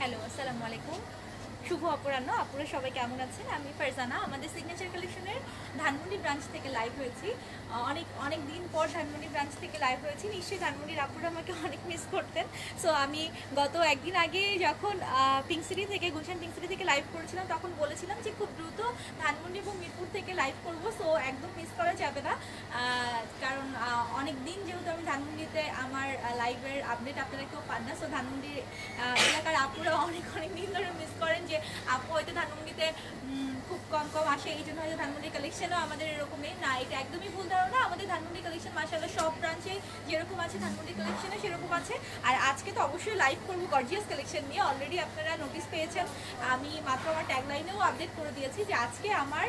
Hello, আসসালামু আলাইকুম। শুভ অপরাহ্ন। আপনারা সবাই কেমন আছেন? আমি ফারজানা। আমাদের সিগনেচার কালেকশনের ধানমন্ডি ব্রাঞ্চ থেকে লাইভ হয়েছি। অনেক দিন পর ধানমন্ডি ব্রাঞ্চ থেকে লাইভ হয়েছি। নিশ্চয়ই ধানমন্ডির আপুরা আমাকে অনেক মিস করতেন। সো আমি গত একদিন আগে যখন পিঙ্ক সিটি থেকে গুলশান পিঙ্ক সিটি থেকে লাইভ করেছিলাম, তখন বলেছিলাম যে খুব দ্রুত ধানমন্ডি এবং মিরপুর থেকে লাইভ করব। সো একদম মিস করা যাবে না, কারণ অনেক দিন যেহেতু আমি ধানমন্ডিতে আমার লাইভের আপডেট আপনারা কেউ পান না। সো ধানমন্ডির এলাকার আপুরা অনেক দিন ধরে মিস করেন যে আপু হয়তো ধানমন্ডিতে খুব কম আসে, এই জন্য হয়তো ধানমন্ডি কালেকশনও আমাদের এরকমই না। এটা একদমই ভুল ধারণা। আমাদের ধানমন্ডি কালেকশন মাশাআল্লাহ সব ব্রাঞ্চে যেরকম আছে ধানমন্ডি কালেকশনে সেরকম আছে। আর আজকে তো অবশ্যই লাইভ করবো গর্জিয়াস কালেকশন নিয়ে। অলরেডি আপনারা নোটিস পেয়েছেন, আমি মাত্র আমার ট্যাগলাইনেও আপডেট করে দিয়েছি যে আজকে আমার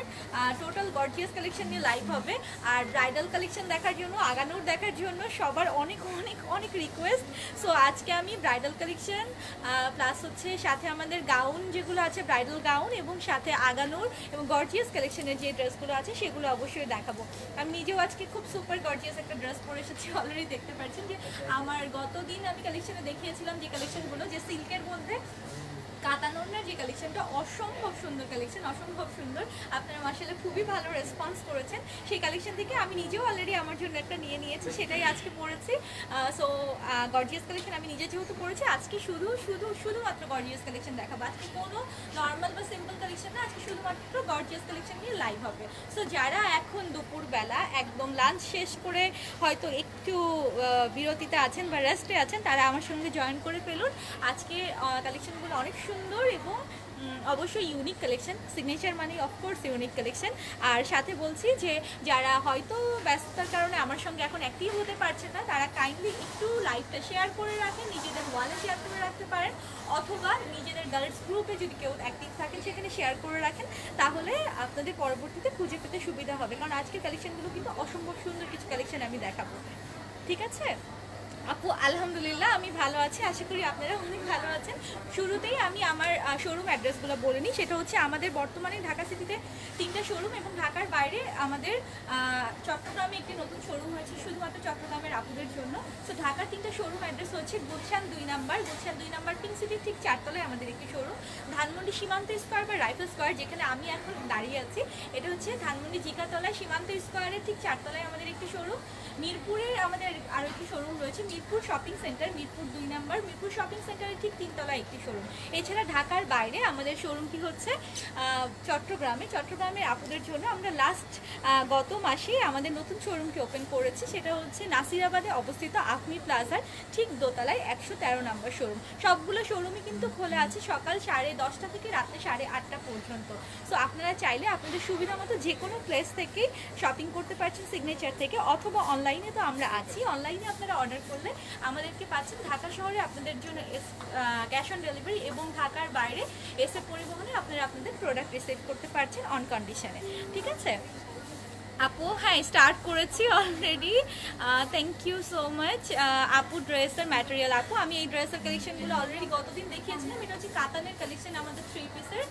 টোটাল গর্জিয়াস কালেকশন নিয়ে লাইভ হবে। আর ব্রাইডাল কালেকশন দেখার জন্য, আগানোর দেখার জন্য সবার অনেক রিকোয়েস্ট। সো আজকে আমি ব্রাইডাল কালেকশন প্লাস হচ্ছে সাথে আমাদের গাউন যেগুলো আছে, ব্রাইডাল গাউন, এবং সাথে আগানোর এবং গর্জিয়াস কালেকশনের যে ড্রেসগুলো আছে সেগুলো অবশ্যই দেখাবো। আমি নিজেও আজকে খুব সুপার গর্জিয়াস একটা ড্রেস পরে এসেছি। অলরেডি দেখতে পাচ্ছেন যে আমার গতদিন আমি কালেকশনে দেখিয়েছিলাম যে কালেকশনগুলো, যে সিল্কের মধ্যে কাতানোর যে কালেকশনটা অসম্ভব সুন্দর কালেকশন, অসম্ভব সুন্দর। আপনারা মাশাআল্লাহ খুবই ভালো রেসপন্স করেছেন। সেই কালেকশন থেকে আমি নিজেও অলরেডি আমার জন্য একটা নিয়ে নিয়েছি, সেটাই আজকে পরেছি। সো গর্জিয়াস কালেকশন আমি নিজে যেহেতু পরেছি, আজকে শুধুমাত্র গর্জিয়াস কালেকশন দেখাবো। আজকে কোনো নর্মাল বা সিম্পল কালেকশন না, আজকে শুধুমাত্র গর্জিয়াস কালেকশন নিয়ে লাইভ হবে। সো যারা এখন দুপুরবেলা একদম লাঞ্চ শেষ করে হয়তো একটু বিরতিতে আছেন বা রেস্টে আছেন, তারা আমার সঙ্গে জয়েন করে ফেলুন। আজকে কালেকশনগুলো অনেক সুন্দর এবং অবশ্যই ইউনিক কালেকশন। সিগনেচার মানে অফকোর্স ইউনিক কালেকশন। আর সাথে বলছি যে যারা হয়তো ব্যস্ততার কারণে আমার সঙ্গে এখন অ্যাক্টিভ হতে পারছেন না, তারা কাইন্ডলি একটু লাইভটা শেয়ার করে রাখেন, নিজেদের ওয়ালে শেয়ার করে রাখতে পারেন, অথবা নিজেদের গার্লস গ্রুপে যদি কেউ অ্যাক্টিভ থাকেন সেখানে শেয়ার করে রাখেন। তাহলে আপনাদের পরবর্তীতে খুঁজে পেতে সুবিধা হবে, কারণ আজকের কালেকশনগুলো কিন্তু অসম্ভব সুন্দর কিছু কালেকশন আমি দেখাবো। ঠিক আছে আপু? আলহামদুলিল্লাহ আমি ভালো আছি, আশা করি আপনারা অনেক ভালো আছেন। শুরুতেই আমি আমার শোরুম অ্যাড্রেসগুলো বলে নিই। সেটা হচ্ছে আমাদের বর্তমানে ঢাকা সিটিতে 3টা শোরুম, এবং ঢাকার বাইরে আমাদের চট্টগ্রামে একটি নতুন শোরুম হয়েছে শুধুমাত্র চট্টগ্রামের আপুদের জন্য। তো ঢাকার 3টা শোরুম অ্যাড্রেস হচ্ছে গুলশান 2 নাম্বার পিঙ্ক সিটির ঠিক 4তলায় আমাদের একটি শোরুম। ধানমন্ডি সীমান্ত স্কোয়ার বা রাইফেল স্কোয়ার, যেখানে আমি এখন দাঁড়িয়ে আছি, এটা হচ্ছে ধানমন্ডি জিকাতলায় সীমান্ত স্কোয়ারের ঠিক 4তলায় আমাদের একটি শোরুম। মিরপুরে আমাদের আরও একটি শোরুম রয়েছে, Mirpur shopping centre, Mirpur 2 number, Mirpur shopping সেন্টারের ঠিক 3তলায় একটি শোরুম। এছাড়া ঢাকার বাইরে আমাদের শোরুমটি হচ্ছে চট্টগ্রামের আপুদের জন্য আমরা গত মাসে আমাদের নতুন শোরুমটি ওপেন করেছি। সেটা হচ্ছে নাসিরাবাদে অবস্থিত আফমি প্লাজার ঠিক দোতলায় 113 নাম্বার শোরুম। সবগুলো শোরুমই কিন্তু খোলা আছে সকাল 10:30 থেকে রাত্রে 8:30 পর্যন্ত। সো আপনারা চাইলে আপনাদের সুবিধা মতো যে কোনো প্লেস থেকে শপিং করতে পারছেন সিগনেচার থেকে, অথবা অনলাইনে তো আমরা আছি, অনলাইনে আপনারা অর্ডার করলে আমাদেরকে পাচ্ছেন ঢাকা শহরে আপনাদের জন্য ক্যাশ অন ডেলিভারি, এবং ঢাকার বাইরে এসে পরিবহনে আপনারা আপনাদের প্রোডাক্ট রিসিভ করতে পারছেন অন কন্ডিশনে। ঠিক আছে আপু? হ্যাঁ, স্টার্ট করেছি already. Thank you so much আপু। ড্রেসের ম্যাটেরিয়াল আপু, আমি এই ড্রেসের কালেকশনগুলো অলরেডি গতদিন দেখিয়েছিলাম। এটা হচ্ছে কাতানের কালেকশন আমাদের 3 পিসের,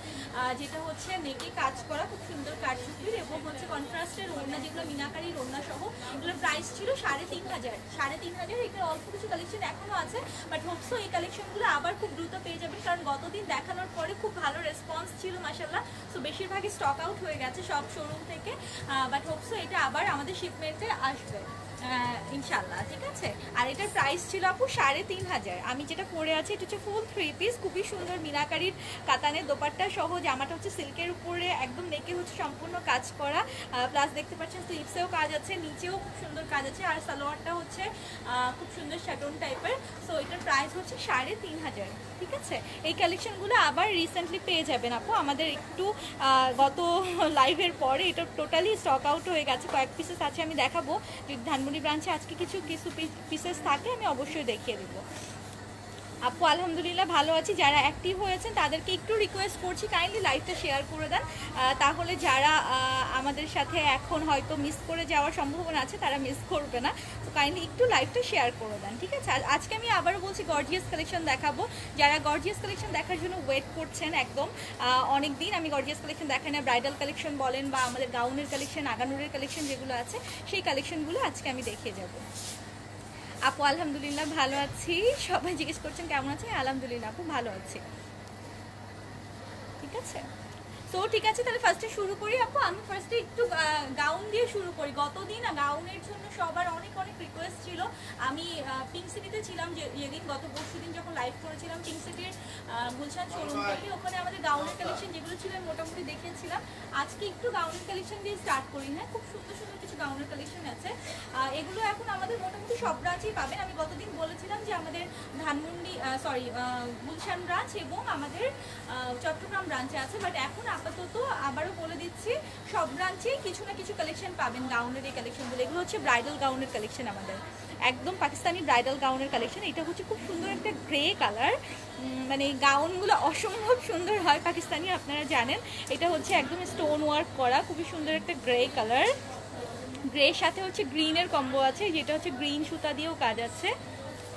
যেটা হচ্ছে নেকে কাজ করা, খুব সুন্দর কাটসুটির, এবং হচ্ছে কন্ট্রাস্টের ওড়না, যেগুলো মিনাকারির ওড়না সহ। এগুলোর প্রাইস ছিল 3,500। এখানে অল্প কিছু কালেকশন এখনও আছে, বাট হোপসো এই কালেকশনগুলো আবার খুব দ্রুত পেয়ে যাবেন, কারণ গতদিন দেখানোর পরে খুব ভালো রেসপন্স ছিল মাশাআল্লাহ। সো বেশিরভাগই স্টক আউট হয়ে গেছে সব শোরুম থেকে, বাট হোপসো এটা আবার আমাদের শিপমেন্টে আসবে ইনশাল্লাহ। ঠিক আছে? আর এটার প্রাইস ছিল আপু 3,500। আমি যেটা পরে আছি এটা হচ্ছে ফুল 3 পিস, খুবই সুন্দর মিনাকারির কাতানের দোপাট্টা সহ। জামাটা হচ্ছে সিল্কের উপরে, একদম নেকে হচ্ছে সম্পূর্ণ কাজ করা, প্লাস দেখতে পাচ্ছেন স্লিভসেও কাজ আছে, নিচেও খুব সুন্দর কাজ আছে, আর সালোয়ারটা হচ্ছে খুব সুন্দর শ্যাটন টাইপের। সো এটার প্রাইস হচ্ছে 3,500। ঠিক আছে? এই কালেকশনগুলো আবার রিসেন্টলি পেয়ে যাবেন আপু। আমাদের একটু গত লাইভের পরে এটা টোটালি স্টক আউট হয়ে গেছে, কয়েক পিসেস আছে, আমি দেখাবো। যদি ধানমন্ডি ব্রাঞ্চে আজকে কিছু পিসেস থাকে আমি অবশ্যই দেখিয়ে দেবো। আপু আলহামদুলিল্লাহ ভালো আছি। যারা অ্যাক্টিভ হয়েছেন তাদেরকে একটু রিকোয়েস্ট করছি কাইন্ডলি লাইভটা শেয়ার করে দেন, তাহলে যারা আমাদের সাথে এখন হয়তো মিস করে যাওয়ার সম্ভাবনা আছে তারা মিস করবে না। তো কাইন্ডলি একটু লাইভটা শেয়ার করে দেন। ঠিক আছে? আজকে আমি আবারও বলছি গর্জিয়াস কালেকশন দেখাবো। যারা গর্জিয়াস কালেকশন দেখার জন্য ওয়েট করছেন একদম অনেক দিন, আমি গর্জিয়াস কালেকশন দেখাই না, ব্রাইডাল কালেকশন বলেন বা আমাদের গাউনের কালেকশন, আগানুরের কালেকশন যেগুলো আছে, সেই কালেকশনগুলো আজকে আমি দেখিয়ে যাবো। আপু আলহামদুলিল্লাহ ভালো আছি। সবাই জিজ্ঞেস করছেন কেমন আছেন? আলহামদুলিল্লাহ আপু ভালো আছি। আছে। তো ঠিক আছে, তাহলে ফার্স্টে শুরু করি আপু। আমি ফার্স্টে একটু গাউন দিয়ে শুরু করি। গতদিন গাউনের জন্য সবার অনেক অনেক রিকোয়েস্ট ছিল। আমি পিঙ্ক সিটিতে ছিলাম যেদিন, গত পরশু দিন যখন লাইভ করেছিলাম পিঙ্ক সিটির গুলশান শোরুম থেকে, ওখানে আমাদের গাউনের কালেকশন যেগুলো ছিল আমি মোটামুটি দেখিয়েছিলাম। আজকে একটু গাউনের কালেকশন দিয়ে স্টার্ট করি। হ্যাঁ, খুব সুন্দর সুন্দর কিছু গাউনের কালেকশন আছে। এগুলো এখন আমাদের মোটামুটি সব ব্রাঞ্চেই পাবেন। আমি গতদিন বলেছিলাম যে আমাদের ধানমন্ডি গুলশান ব্রাঞ্চ এবং আমাদের চট্টগ্রাম ব্রাঞ্চে আছে, বাট এখন আপাতত আবারও বলে দিচ্ছি সব ব্রাঞ্চেই কিছু না কিছু কালেকশন পাবেন গাউনের। এই কালেকশনগুলো, এগুলো হচ্ছে ব্রাইডাল গাউনের কালেকশন, আমাদের একদম পাকিস্তানি ব্রাইডাল গাউনের কালেকশন। এটা হচ্ছে খুব সুন্দর একটা গ্রে কালার, মানে গাউনগুলো অসম্ভব সুন্দর হয় পাকিস্তানি, আপনারা জানেন। এটা হচ্ছে একদম স্টোন ওয়ার্ক করা, খুবই সুন্দর একটা গ্রে কালার। গ্রের সাথে হচ্ছে গ্রিনের কম্বো আছে, যেটা হচ্ছে গ্রিন সুতা দিয়েও কাজ আছে।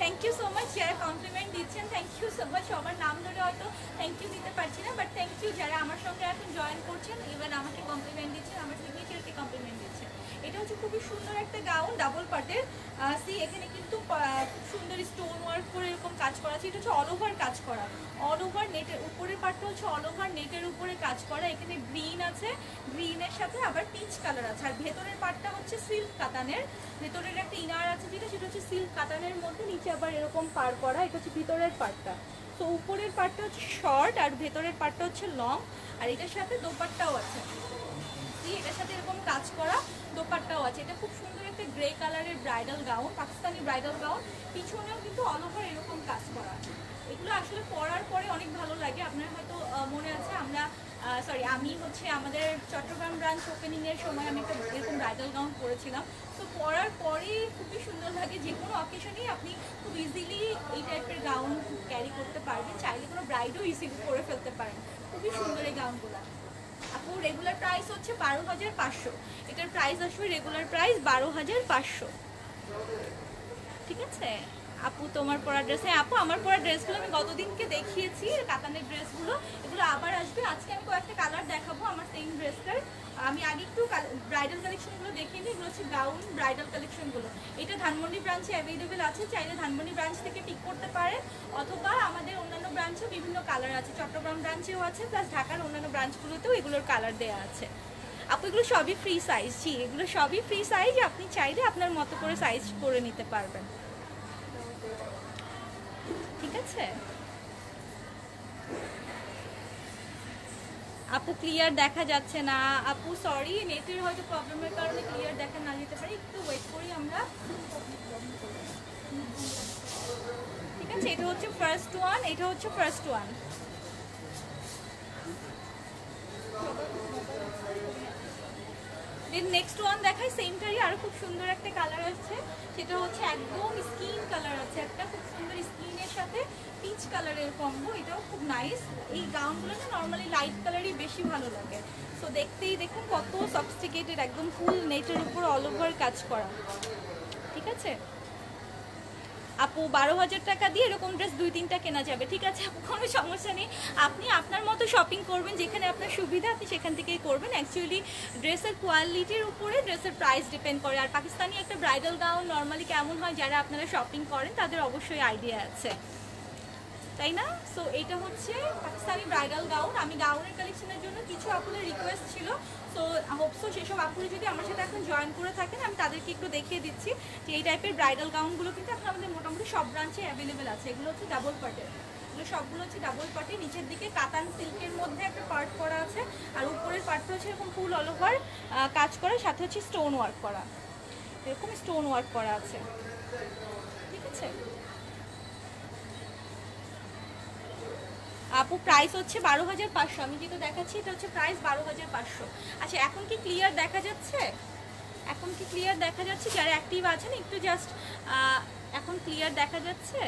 থ্যাংক ইউ সো মাচ যারা কমপ্লিমেন্ট দিচ্ছেন, থ্যাংক ইউ সো মাচ। সবার নাম ধরে হয়তো থ্যাংক ইউ দিতে পারছি না, বাট থ্যাংক ইউ যারা আমার সঙ্গে এখন জয়েন করছেন, ইভেন আমাকে কমপ্লিমেন্ট দিচ্ছেন, আমার সিগনেচারকে কমপ্লিমেন্ট দিচ্ছেন। এটা হচ্ছে খুবই সুন্দর একটা গাউন, ডাবল পার্টের। সি এখানে কিন্তু খুব সুন্দর স্টোন ওয়ার্ক করে এরকম কাজ করা আছে। এটা হচ্ছে অল ওভার কাজ করা, অল ওভার নেটের উপরের পার্টটা হচ্ছে অল ওভার নেটের উপরে কাজ করা। এখানে গ্রিন আছে, গ্রিনের সাথে আবার পিচ কালার আছে। আর ভেতরের পার্টটা হচ্ছে সিল্ক কাতানের, ভেতরের একটা ইনার আছে যেটা, সেটা হচ্ছে সিল্ক কাতানের মধ্যে নিচে আবার এরকম পার করা। এটা হচ্ছে ভিতরের পার্টটা। তো উপরের পার্টটা হচ্ছে শর্ট আর ভেতরের পার্টটা হচ্ছে লং। আর এটার সাথে দোপাট্টাও আছে, এটার সাথে এরকম কাজ করা দোপাট্টাও আছে। এটা খুব সুন্দর একটা গ্রে কালারের bridal gown, Pakistani bridal gown. পিছনেও কিন্তু অল ওভার এরকম কাজ করা। এগুলো আসলে পরার পরে অনেক ভালো লাগে। আপনার হয়তো মনে আছে আমি হচ্ছে আমাদের চট্টগ্রাম ব্রাঞ্চ ওপেনিংয়ের সময় আমি একটা এরকম ব্রাইডাল গাউন পরেছিলাম। তো পরার পরে খুবই সুন্দর লাগে। যে কোনো অকেশনেই আপনি খুব ইজিলি এই টাইপের গাউন ক্যারি করতে পারবেন, চাইলে কোনো ব্রাইডও ইজিলি পরে ফেলতে পারেন। খুবই সুন্দর এই গাউনগুলো। আপু রেগুলার প্রাইস হচ্ছে 12,500। এটার প্রাইস আসবে রেগুলার প্রাইস 12,500। ঠিক আছে আপু, তোমার পরা ড্রেস। হ্যাঁ আপু, আমার পরা ড্রেসগুলো আমি গতদিনকে দেখিয়েছি, কাতানের ড্রেসগুলো, এগুলো আবার আসবে। আজকে আমি কয়েকটা কালার দেখাবো আমার সেম ড্রেসটার। আমি আগে একটু ব্রাইডাল কালেকশনগুলো দেখিয়ে নিই। এগুলো হচ্ছে গাউন ব্রাইডাল কালেকশনগুলো। এটা ধানমন্ডি ব্রাঞ্চে অ্যাভেলেবেল আছে, চাইলে ধানমন্ডি ব্রাঞ্চ থেকে পিক করতে পারেন, অথবা আমাদের অন্যান্য ব্রাঞ্চেও বিভিন্ন কালার আছে। চট্টগ্রাম ব্রাঞ্চেও আছে, প্লাস ঢাকার অন্যান্য ব্রাঞ্চগুলোতেও এগুলোর কালার দেওয়া আছে। আপু এগুলো সবই ফ্রি সাইজ। জি, এগুলো সবই ফ্রি সাইজ, আপনি চাইলে আপনার মতো করে সাইজ করে নিতে পারবেন। ঠিক আছে আপু, ক্লিয়ার দেখা যাচ্ছে না আপু, সরি, নেটের হয়তো প্রবলেমের কারণে ক্লিয়ার দেখা না যেতে পারে, একটু ওয়েট করি আমরা। ঠিক আছে, এটা হচ্ছে ফার্স্ট ওয়ান, এটা হচ্ছে first one. Then next one দেখাই, সেমটারই আরও খুব সুন্দর একটা কালার আছে, সেটা হচ্ছে একদম স্কিন কালার আছে, একটা খুব সুন্দর স্কিনের সাথে পিচ কালারের কম্বো। এটাও খুব নাইস। এই গাউনগুলো না নর্মালি লাইট কালারই বেশি ভালো লাগে। সো দেখতেই দেখুন কত সফিস্টিকেটেড, একদম ফুল নেটের উপর অল ওভার কাজ করা। ঠিক আছে আপু, 12,000 টাকা দিয়ে এরকম ড্রেস 2-3টা কেনা যাবে। ঠিক আছে আপু, কোনো সমস্যা নেই। আপনি আপনার মতো শপিং করবেন, যেখানে আপনার সুবিধা আপনি সেখান থেকেই করবেন। অ্যাকচুয়ালি ড্রেসের কোয়ালিটির উপরে ড্রেসের প্রাইস ডিপেন্ড করে। আর পাকিস্তানি একটা ব্রাইডাল গাউন নর্মালি কেমন হয়, যারা আপনারা শপিং করেন তাদের অবশ্যই আইডিয়া আছে, তাই না? সো এটা হচ্ছে পাকিস্তানি ব্রাইডাল গাউন। আমি গাউনের কালেকশনের জন্য কিছু আপুদের রিকোয়েস্ট ছিল, সো হোপসো সেসব আপুরা যদি আমার সাথে এখন জয়েন করে থাকেন, আমি তাদেরকে একটু দেখিয়ে দিচ্ছি যে এই টাইপের ব্রাইডাল গাউনগুলো কিন্তু এখন আমাদের মোটামুটি সব ব্রাঞ্চে অ্যাভেলেবেল আছে। এগুলো হচ্ছে ডাবল পার্টের, এগুলো সবগুলো হচ্ছে ডাবল পার্টে। নিচের দিকে কাতান সিল্কের মধ্যে একটা পার্ট করা আছে, আর উপরের পার্টটা হচ্ছে এরকম ফুল অল ওভার কাজ করা, সাথে হচ্ছে স্টোন ওয়ার্ক করা, এরকম স্টোন ওয়ার্ক করা আছে। ঠিক আছে আপু, প্রাইস হচ্ছে 12,500। আমি যেটা দেখাচ্ছি এটা হচ্ছে প্রাইস 12,500। আচ্ছা, এখন কি ক্লিয়ার দেখা যাচ্ছে? এখন কি ক্লিয়ার দেখা যাচ্ছে? যারা অ্যাক্টিভ আছেন একটু জাস্ট, এখন ক্লিয়ার দেখা যাচ্ছে?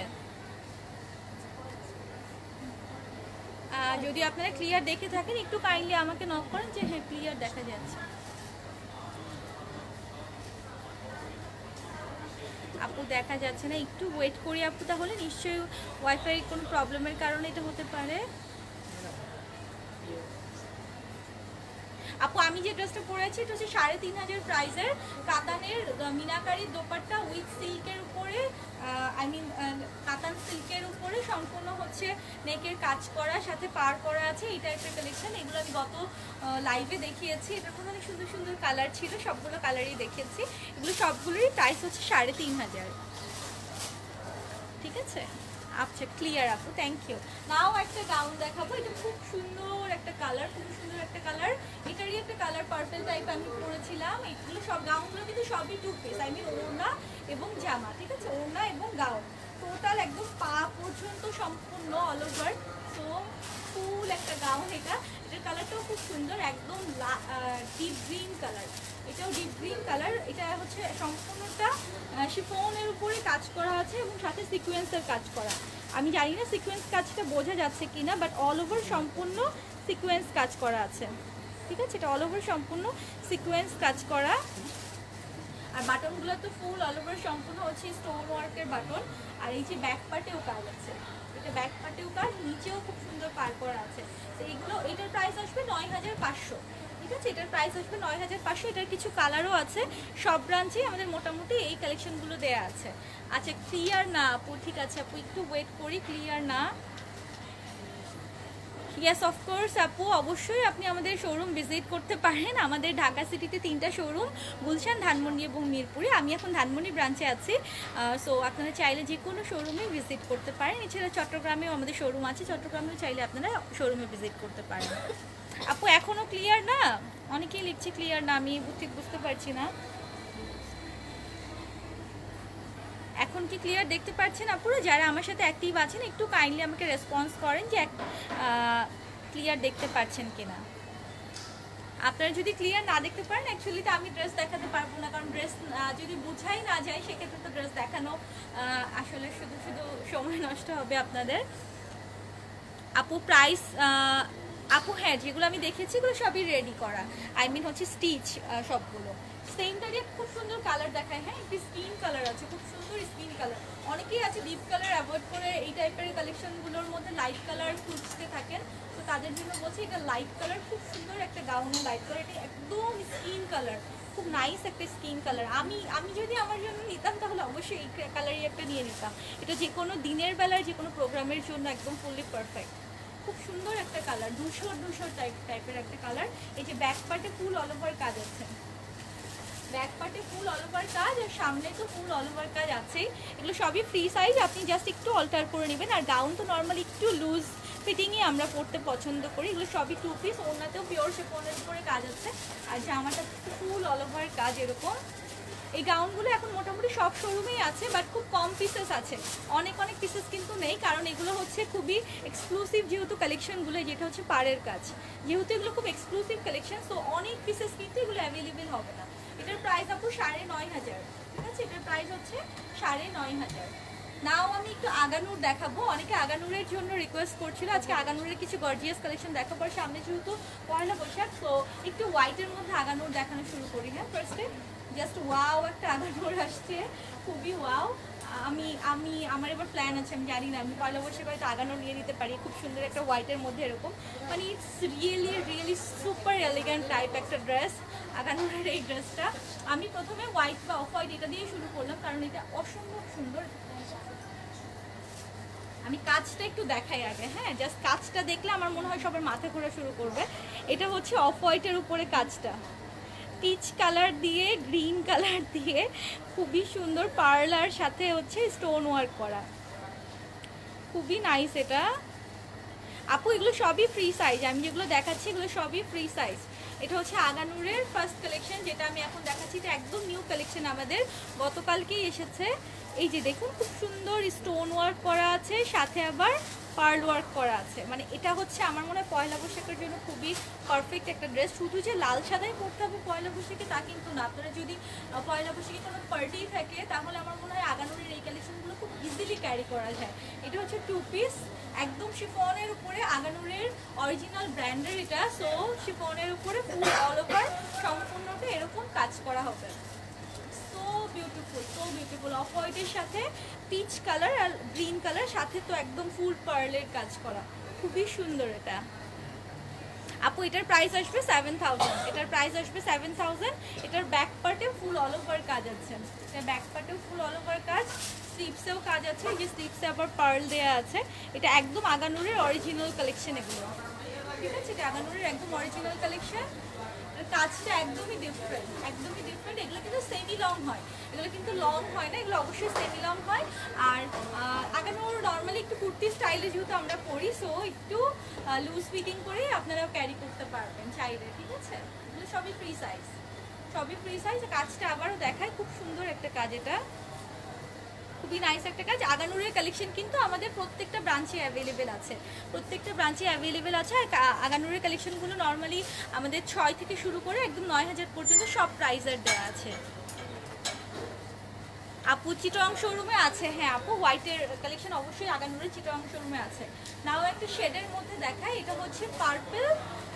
যদি আপনারা ক্লিয়ার দেখে থাকেন একটু কাইন্ডলি আমাকে নক করেন যে হ্যাঁ ক্লিয়ার দেখা যাচ্ছে। আপু দেখা যাচ্ছে না, একটু ওয়েট করি আপু, তাহলে নিশ্চয়ই ওয়াইফাই কোনো প্রবলেমের কারণে এটা হতে পারে। আপু আমি যে ড্রেসটা পরে আছি এটা হচ্ছে 3,500 প্রাইসের কাতানের মিনাকারি দোপাট্টা উইথ সিল্কের উপরে, আই মিন কাতান সিল্কের উপরে সম্পূর্ণ হচ্ছে নেকের কাজ করা, সাথে পার করা আছে। এই টাইপের কালেকশন, এগুলো আমি গত লাইভে দেখিয়েছি। এটার মধ্যে অনেক সুন্দর সুন্দর কালার ছিল, সবগুলো কালারই দেখিয়েছি। এগুলো সবগুলোরই প্রাইস হচ্ছে 3,500। ঠিক আছে, আচ্ছা ক্লিয়ার আপু, থ্যাংক ইউ। নাও একটা গাউন দেখাবো, এটা খুব সুন্দর একটা কালার, খুব সুন্দর একটা কালার। এটারই একটা কালার পার্পল টাইপ আমি পরেছিলাম। এগুলো সব গাউনগুলো কিন্তু সবই 2 পিস, আই মিন ওড়না এবং জামা। ঠিক আছে, ওড়না এবং গাউন টোটাল একদম পা পর্যন্ত সম্পূর্ণ অল ওভার। তো ফুল একটা গাউন এটা। এটার কালারটাও খুব সুন্দর, একদম ডিপ গ্রিন কালার। এটাও ডিপ গ্রিন কালার। এটা হচ্ছে সম্পূর্ণটা শিফনের উপরে কাজ করা আছে এবং সাথে সিকোয়েন্সের কাজ করা। আমি জানি না সিকোয়েন্স কাজটা বোঝা যাচ্ছে কিনা, বাট অল ওভার সম্পূর্ণ সিকোয়েন্স কাজ করা আছে। ঠিক আছে, এটা অল ওভার সম্পূর্ণ সিকোয়েন্স কাজ করা। আর বাটনগুলো তো ফুল অল ওভার সম্পূর্ণ হচ্ছে স্টোন ওয়ার্কের বাটন। আর এই যে ব্যাক পার্টেও কাজ আছে, এটা ব্যাক পার্টেও কাজ, নিচেও খুব সুন্দর পার করা আছে। তো এইগুলো, এটার প্রাইস আসবে 9,500। ঠিক আছে, এটার প্রাইস আসবে 9,500। এটার কিছু কালারও আছে, সব ব্রাঞ্চেই আমাদের মোটামুটি এই কালেকশনগুলো দেয়া আছে। আচ্ছা ক্লিয়ার না আপু? ঠিক আছে আপু, একটু ওয়েট করি। ক্লিয়ার না? ইয়েস অফকোর্স আপু, অবশ্যই আপনি আমাদের শোরুম ভিজিট করতে পারেন। আমাদের ঢাকা সিটিতে 3টা শোরুম, গুলশান, ধানমন্ডি এবং মিরপুরে। আমি এখন ধানমন্ডি ব্রাঞ্চে আছি। সো আপনারা চাইলে যে কোনো শোরুমে ভিজিট করতে পারেন। এছাড়া চট্টগ্রামেও আমাদের শোরুম আছে, চট্টগ্রামেও চাইলে আপনারা শোরুমে ভিজিট করতে পারেন। আপু এখনও ক্লিয়ার না? অনেকেই লিখছে ক্লিয়ার না, আমি ঠিক বুঝতে পারছি না। এখন কি ক্লিয়ার দেখতে পাচ্ছেন আপুরা? যারা আমার সাথে অ্যাক্টিভ আছেন একটু কাইন্ডলি আমাকে রেসপন্স করেন যে ক্লিয়ার দেখতে পাচ্ছেন কিনা। আপনারা যদি ক্লিয়ার না দেখতে পারেন, অ্যাকচুয়ালি তো আমি ড্রেস দেখাতে পারবো না, কারণ ড্রেস যদি বুঝাই না যায় সেক্ষেত্রে তো ড্রেস দেখানো আসলে শুধু শুধু সময় নষ্ট হবে আপনাদের। আপু প্রাইস, আপু হ্যাঁ যেগুলো আমি দেখেছি এগুলো সবই রেডি করা, আই মিন হচ্ছে স্টিচ সবগুলো। সেমটারই খুব সুন্দর কালার দেখায়। হ্যাঁ, একটি স্কিন কালার আছে, খুব সুন্দর স্কিন কালার। অনেকেই আছে ডিপ কালার অ্যাভয়েড করে এই টাইপের কালেকশনগুলোর মধ্যে লাইট কালার খুঁজতে থাকেন, তো তাদের জন্য বলছি এটা লাইট কালার, খুব সুন্দর একটা গাউনে লাইট কালার। এটা একদম স্কিন কালার, খুব নাইস একটা স্কিন কালার। আমি যদি আমার জন্য নিতাম তাহলে অবশ্যই এই কালারই একটা নিয়ে নিতাম। এটা যে কোনো দিনের বেলার যে কোনো প্রোগ্রামের জন্য একদম ফুললি পারফেক্ট। খুব সুন্দর একটা কালার, ধূসর টাইপের একটা কালার। এই যে ব্যাক পার্টে ফুল অল ওভার কাজ আছে, ব্যাক পার্টে ফুল অল ওভার কাজ, আর সামনে তো ফুল অল ওভার কাজ আছেই। এগুলো সবই ফ্রি সাইজ, আপনি জাস্ট একটু অল্টার করে নেবেন। আর গাউন তো নর্মালি একটু লুজ ফিটিংই আমরা পরতে পছন্দ করি। এগুলো সবই 2 পিস, ওনাতেও পিওর শিফনের উপরে কাজ আছে, আর জামাটা ফুল অল ওভার কাজ এরকম। এই গাউনগুলো এখন মোটামুটি সব শোরুমেই আছে, বাট খুব কম পিসেস আছে, অনেক পিসেস কিন্তু নেই, কারণ এগুলো হচ্ছে খুবই এক্সক্লুসিভ যেহেতু কালেকশনগুলো, যেটা হচ্ছে পাড়ের কাজ, যেহেতু এগুলো খুব এক্সক্লুসিভ কালেকশন, সো অনেক পিসেস কিন্তু এগুলো অ্যাভেলেবেল হবে না। এটার প্রাইস আপু 9,500। ঠিক আছে, এটার প্রাইস হচ্ছে 9,500। নাও আমি একটু আগানুর দেখাবো, অনেকে আগানুরের জন্য রিকোয়েস্ট করছিল। আজকে আগানুরের কিছু গর্জিয়াস কালেকশন দেখাবো, সামনে যেহেতু পয়লা বৈশাখ, তো একটু হোয়াইটের মধ্যে আগানুর দেখানো শুরু করি। হ্যাঁ, ফার্স্টে জাস্ট ওয়াও একটা আগানুর আসছে, খুবই ওয়াও। আমার এবার প্ল্যান আছে, আমি জানি না, আমি পয়লা বৈশাখ হয়তো আগানো নিয়ে নিতে পারি। খুব সুন্দর একটা হোয়াইটের মধ্যে এরকম, মানে it's really super elegant type একটা ড্রেস। আগানোরের এই ড্রেসটা আমি প্রথমে হোয়াইট বা অফ হোয়াইট এটা দিয়ে শুরু করলাম, কারণ এটা অসম্ভব সুন্দর। আমি কাজটা একটু দেখাই আগে। হ্যাঁ, জাস্ট কাজটা দেখলে আমার মনে হয় সবার মাথা ঘোরা শুরু করবে। এটা হচ্ছে অফ হোয়াইটের উপরে কাজটা, পিচ কালার দিয়ে গ্রিন কালার দিয়ে খুবই সুন্দর পার্লার সাথে হচ্ছে স্টোন ওয়ার্ক করা, খুবই নাইস এটা। আপু এগুলো সবই ফ্রি সাইজ, আমি যেগুলো দেখাচ্ছি এগুলো সবই ফ্রি সাইজ। এটা হচ্ছে আগানুরের ফার্স্ট কালেকশন, যেটা আমি এখন দেখাচ্ছি। এটা একদম নিউ কালেকশন, আমাদের গতকালকেই এসেছে। এই যে দেখুন, খুব সুন্দর স্টোন ওয়ার্ক করা আছে, সাথে আবার পার্ল ওয়ার্ক করা আছে। মানে এটা হচ্ছে আমার মনে হয় পয়লা বৈশাখের জন্য খুবই পারফেক্ট একটা ড্রেস। শুধু যে লাল সাদাই পরতে হবে পয়লা বৈশাখে তা কিন্তু না, আপনারা যদি পয়লা বৈশাখে কোনো পার্টি থাকে তাহলে আমার মনে হয় আগানুরের এই কালেকশনগুলো খুব ইজিলি ক্যারি করা যায়। এটা হচ্ছে 2 পিস, একদম শিফনের উপরে, আগানুরের অরিজিনাল ব্র্যান্ডের এটা। সো শিফনের উপরে ফুল অল ওভার সম্পূর্ণটা এরকম কাজ করা হবে। সো বিউটিফুল অফ হোয়াইটের সাথে পিচ কালার আর গ্রিন কালার, সাথে তো একদম ফুল পার্লের কাজ করা, খুবই সুন্দর এটা। আপু এটার প্রাইস আসবে 7000, এটার প্রাইস আসবে 7000। এটার ব্যাক পার্টে ফুল অল ওভার কাজ আছে, এটার ব্যাক পার্টেও ফুল অল ওভার কাজ, স্লিপসেও কাজ আছে, এই যে স্লিপসে আবার পার্ল দেওয়া আছে। এটা একদম আগানুরের অরিজিনাল কালেকশন এগুলো, ঠিক আছে? এটা আগানুরের একদম অরিজিনাল কালেকশন। কাজটা একদমই ডিফারেন্ট, একদমই ডিফারেন্ট। এগুলো কিন্তু সেমি লং হয়, এগুলো কিন্তু লং হয় না, এগুলো অবশ্যই সেমি লং হয়। আর আগানোর নর্মালি একটু কুর্তি স্টাইলে যেহেতু আমরা পরি, সো একটু লুজ ফিটিং করে আপনারাও ক্যারি করতে পারবেন চাইলে, ঠিক আছে? এগুলো সবই ফ্রি সাইজ, সবই ফ্রি সাইজ। কাজটা আবারও দেখায়, খুব সুন্দর একটা কাজ, এটা খুবই নাইস একটা কাজ। আগানুরের কালেকশন কিন্তু আমাদের প্রত্যেকটা ব্রাঞ্চে অ্যাভেলেবেল আছে, প্রত্যেকটা ব্রাঞ্চে অ্যাভেলেবেল আছে। আর আগানুরের কালেকশনগুলো নর্মালি আমাদের 6 থেকে শুরু করে একদম 9000 পর্যন্ত সব প্রাইজের দেওয়া আছে। আপু চিটং শোরুমে আছে, হ্যাঁ আপু হোয়াইটের কালেকশন অবশ্যই আগানুরের চিটং শোরুমে আছে। নাও একটা শেডের মধ্যে দেখায়, এটা হচ্ছে পার্পল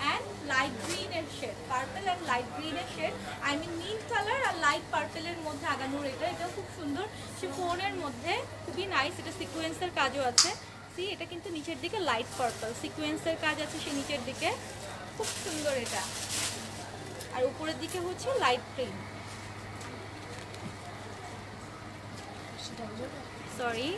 অ্যান্ড লাইট গ্রিনের শেড, পার্পল অ্যান্ড লাইট গ্রিনের shade, I mean mint colour আর লাইট পার্পলের মধ্যে আগানুর। এটাও খুব সুন্দর, শিফনের মধ্যে খুবই নাইস। এটা সিকোয়েন্সের কাজও আছে, সি এটা কিন্তু নিচের দিকে লাইট পার্পল সিকোয়েন্সের কাজ আছে, সে নিচের দিকে খুব সুন্দর এটা। আর উপরের দিকে হচ্ছে লাইট প্রিন্ট, সরি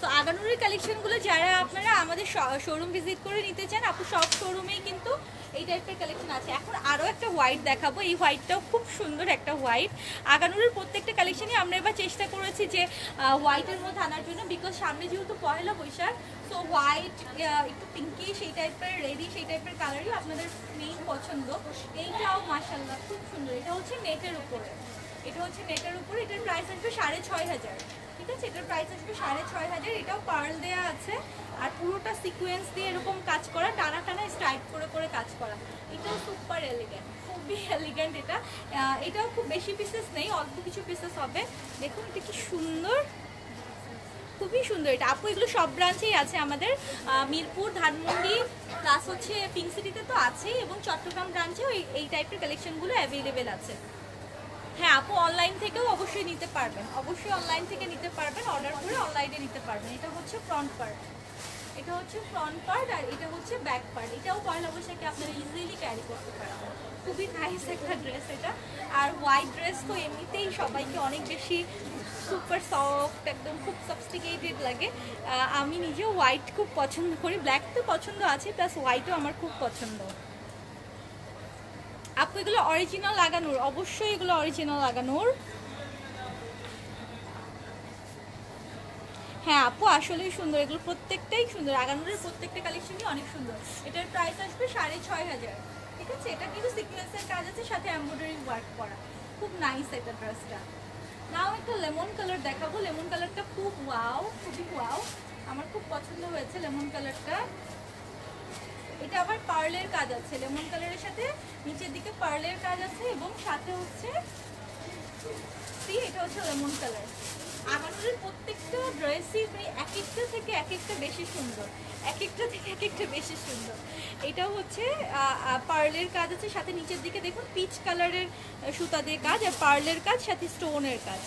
তো আগানুরের কালেকশনগুলো যারা আপনারা আমাদের শোরুম ভিজিট করে নিতে চান, আপু সব শোরুমেই কিন্তু এই টাইপের কালেকশন আছে। এখন আরও একটা হোয়াইট দেখাবো, এই হোয়াইটটাও খুব সুন্দর একটা হোয়াইট। আগানুরের প্রত্যেকটা কালেকশনই আমরা এবার চেষ্টা করেছি যে হোয়াইটের মধ্যে আনার জন্য, বিকজ সামনে যেহেতু পয়লা বৈশাখ, সো হোয়াইট একটু পিঙ্কি সেই টাইপের, রেডি সেই টাইপের কালারই আপনাদের মেইন পছন্দ। এইটাও মাশাআল্লাহ খুব সুন্দর, এটা হচ্ছে নেটের উপরে, এটা হচ্ছে নেটের উপরে। এটার প্রাইস আসবে 6500, ঠিক আছে? এটার প্রাইস আসবে 6500। এটাও পার্ল দেওয়া আছে আর পুরোটা সিকোয়েন্স দিয়ে এরকম কাজ করা, টানা টানা স্ট্রাইপ করে করে কাজ করা। এটাও সুপার এলিগেন্ট, খুবই এলিগেন্ট এটা। এটাও খুব বেশি পিসেস নেই, অল্প কিছু পিসেস হবে। দেখুন এটা কি সুন্দর, খুবই সুন্দর এটা। আপু এগুলো সব ব্রাঞ্চেই আছে আমাদের, মিরপুর, ধানমন্ডি, প্লাস হচ্ছে পিঙ্ক সিটিতে তো আছেই, এবং চট্টগ্রাম ব্রাঞ্চেও এই টাইপের কালেকশনগুলো অ্যাভেলেবেল আছে। হ্যাঁ আপু অনলাইন থেকেও অবশ্যই নিতে পারবেন, অবশ্যই অনলাইন থেকে নিতে পারবেন, অর্ডার করে অনলাইনে নিতে পারবেন। এটা হচ্ছে ফ্রন্ট পার্ট, এটা হচ্ছে ফ্রন্ট পার্ট, আর এটা হচ্ছে ব্যাক পার্ট। এটাও পয়লা বৈশাখে আপনারা ইজিলি ক্যারি করতে পারবেন, খুবই নাইস একটা ড্রেস এটা। আর হোয়াইট ড্রেস তো এমনিতেই সবাইকে অনেক বেশি সুপার সফট, একদম খুব সফিস্টিকেটেড লাগে। আমি নিজেও হোয়াইট খুব পছন্দ করি, ব্ল্যাক তো পছন্দ আছে, প্লাস হোয়াইটও আমার খুব পছন্দ। আপু এগুলো অরিজিনাল লাগানোর, অবশ্যই এগুলো অরিজিনাল লাগানোর। হ্যাঁ আপু আসলেই সুন্দর, এগুলো প্রত্যেকটাই সুন্দর, আগানুরের প্রত্যেকটা কালেকশনই অনেক সুন্দর। এটার প্রাইস আসবে 6500, ঠিক আছে? এটা কিন্তু সিকোয়েন্সের কাজ আছে, সাথে এমব্রয়ডারি ওয়ার্ক করা, খুব নাইস এটা ড্রেসটা। নাও একটা লেমন কালার দেখাবো, লেমন কালারটা খুব ওয়াও, খুবই ওয়াও, আমার খুব পছন্দ হয়েছে লেমন কালারটা। এটা আবার পার্লের কাজ আছে, লেমন কালারের সাথে নিচের দিকে পার্লের কাজ আছে, এবং সাথে হচ্ছে এটা হচ্ছে লেমন কালার। আগানুরের প্রত্যেকটা ড্রেসই মানে এক একটা থেকে এক একটা বেশি সুন্দর, এক একটা থেকে এক একটা বেশি সুন্দর। এটা হচ্ছে পার্লের কাজ আছে, সাথে নিচের দিকে দেখুন পিচ কালারের সুতা দিয়ে কাজ, আর পার্লের কাজ, সাথে স্টোনের কাজ।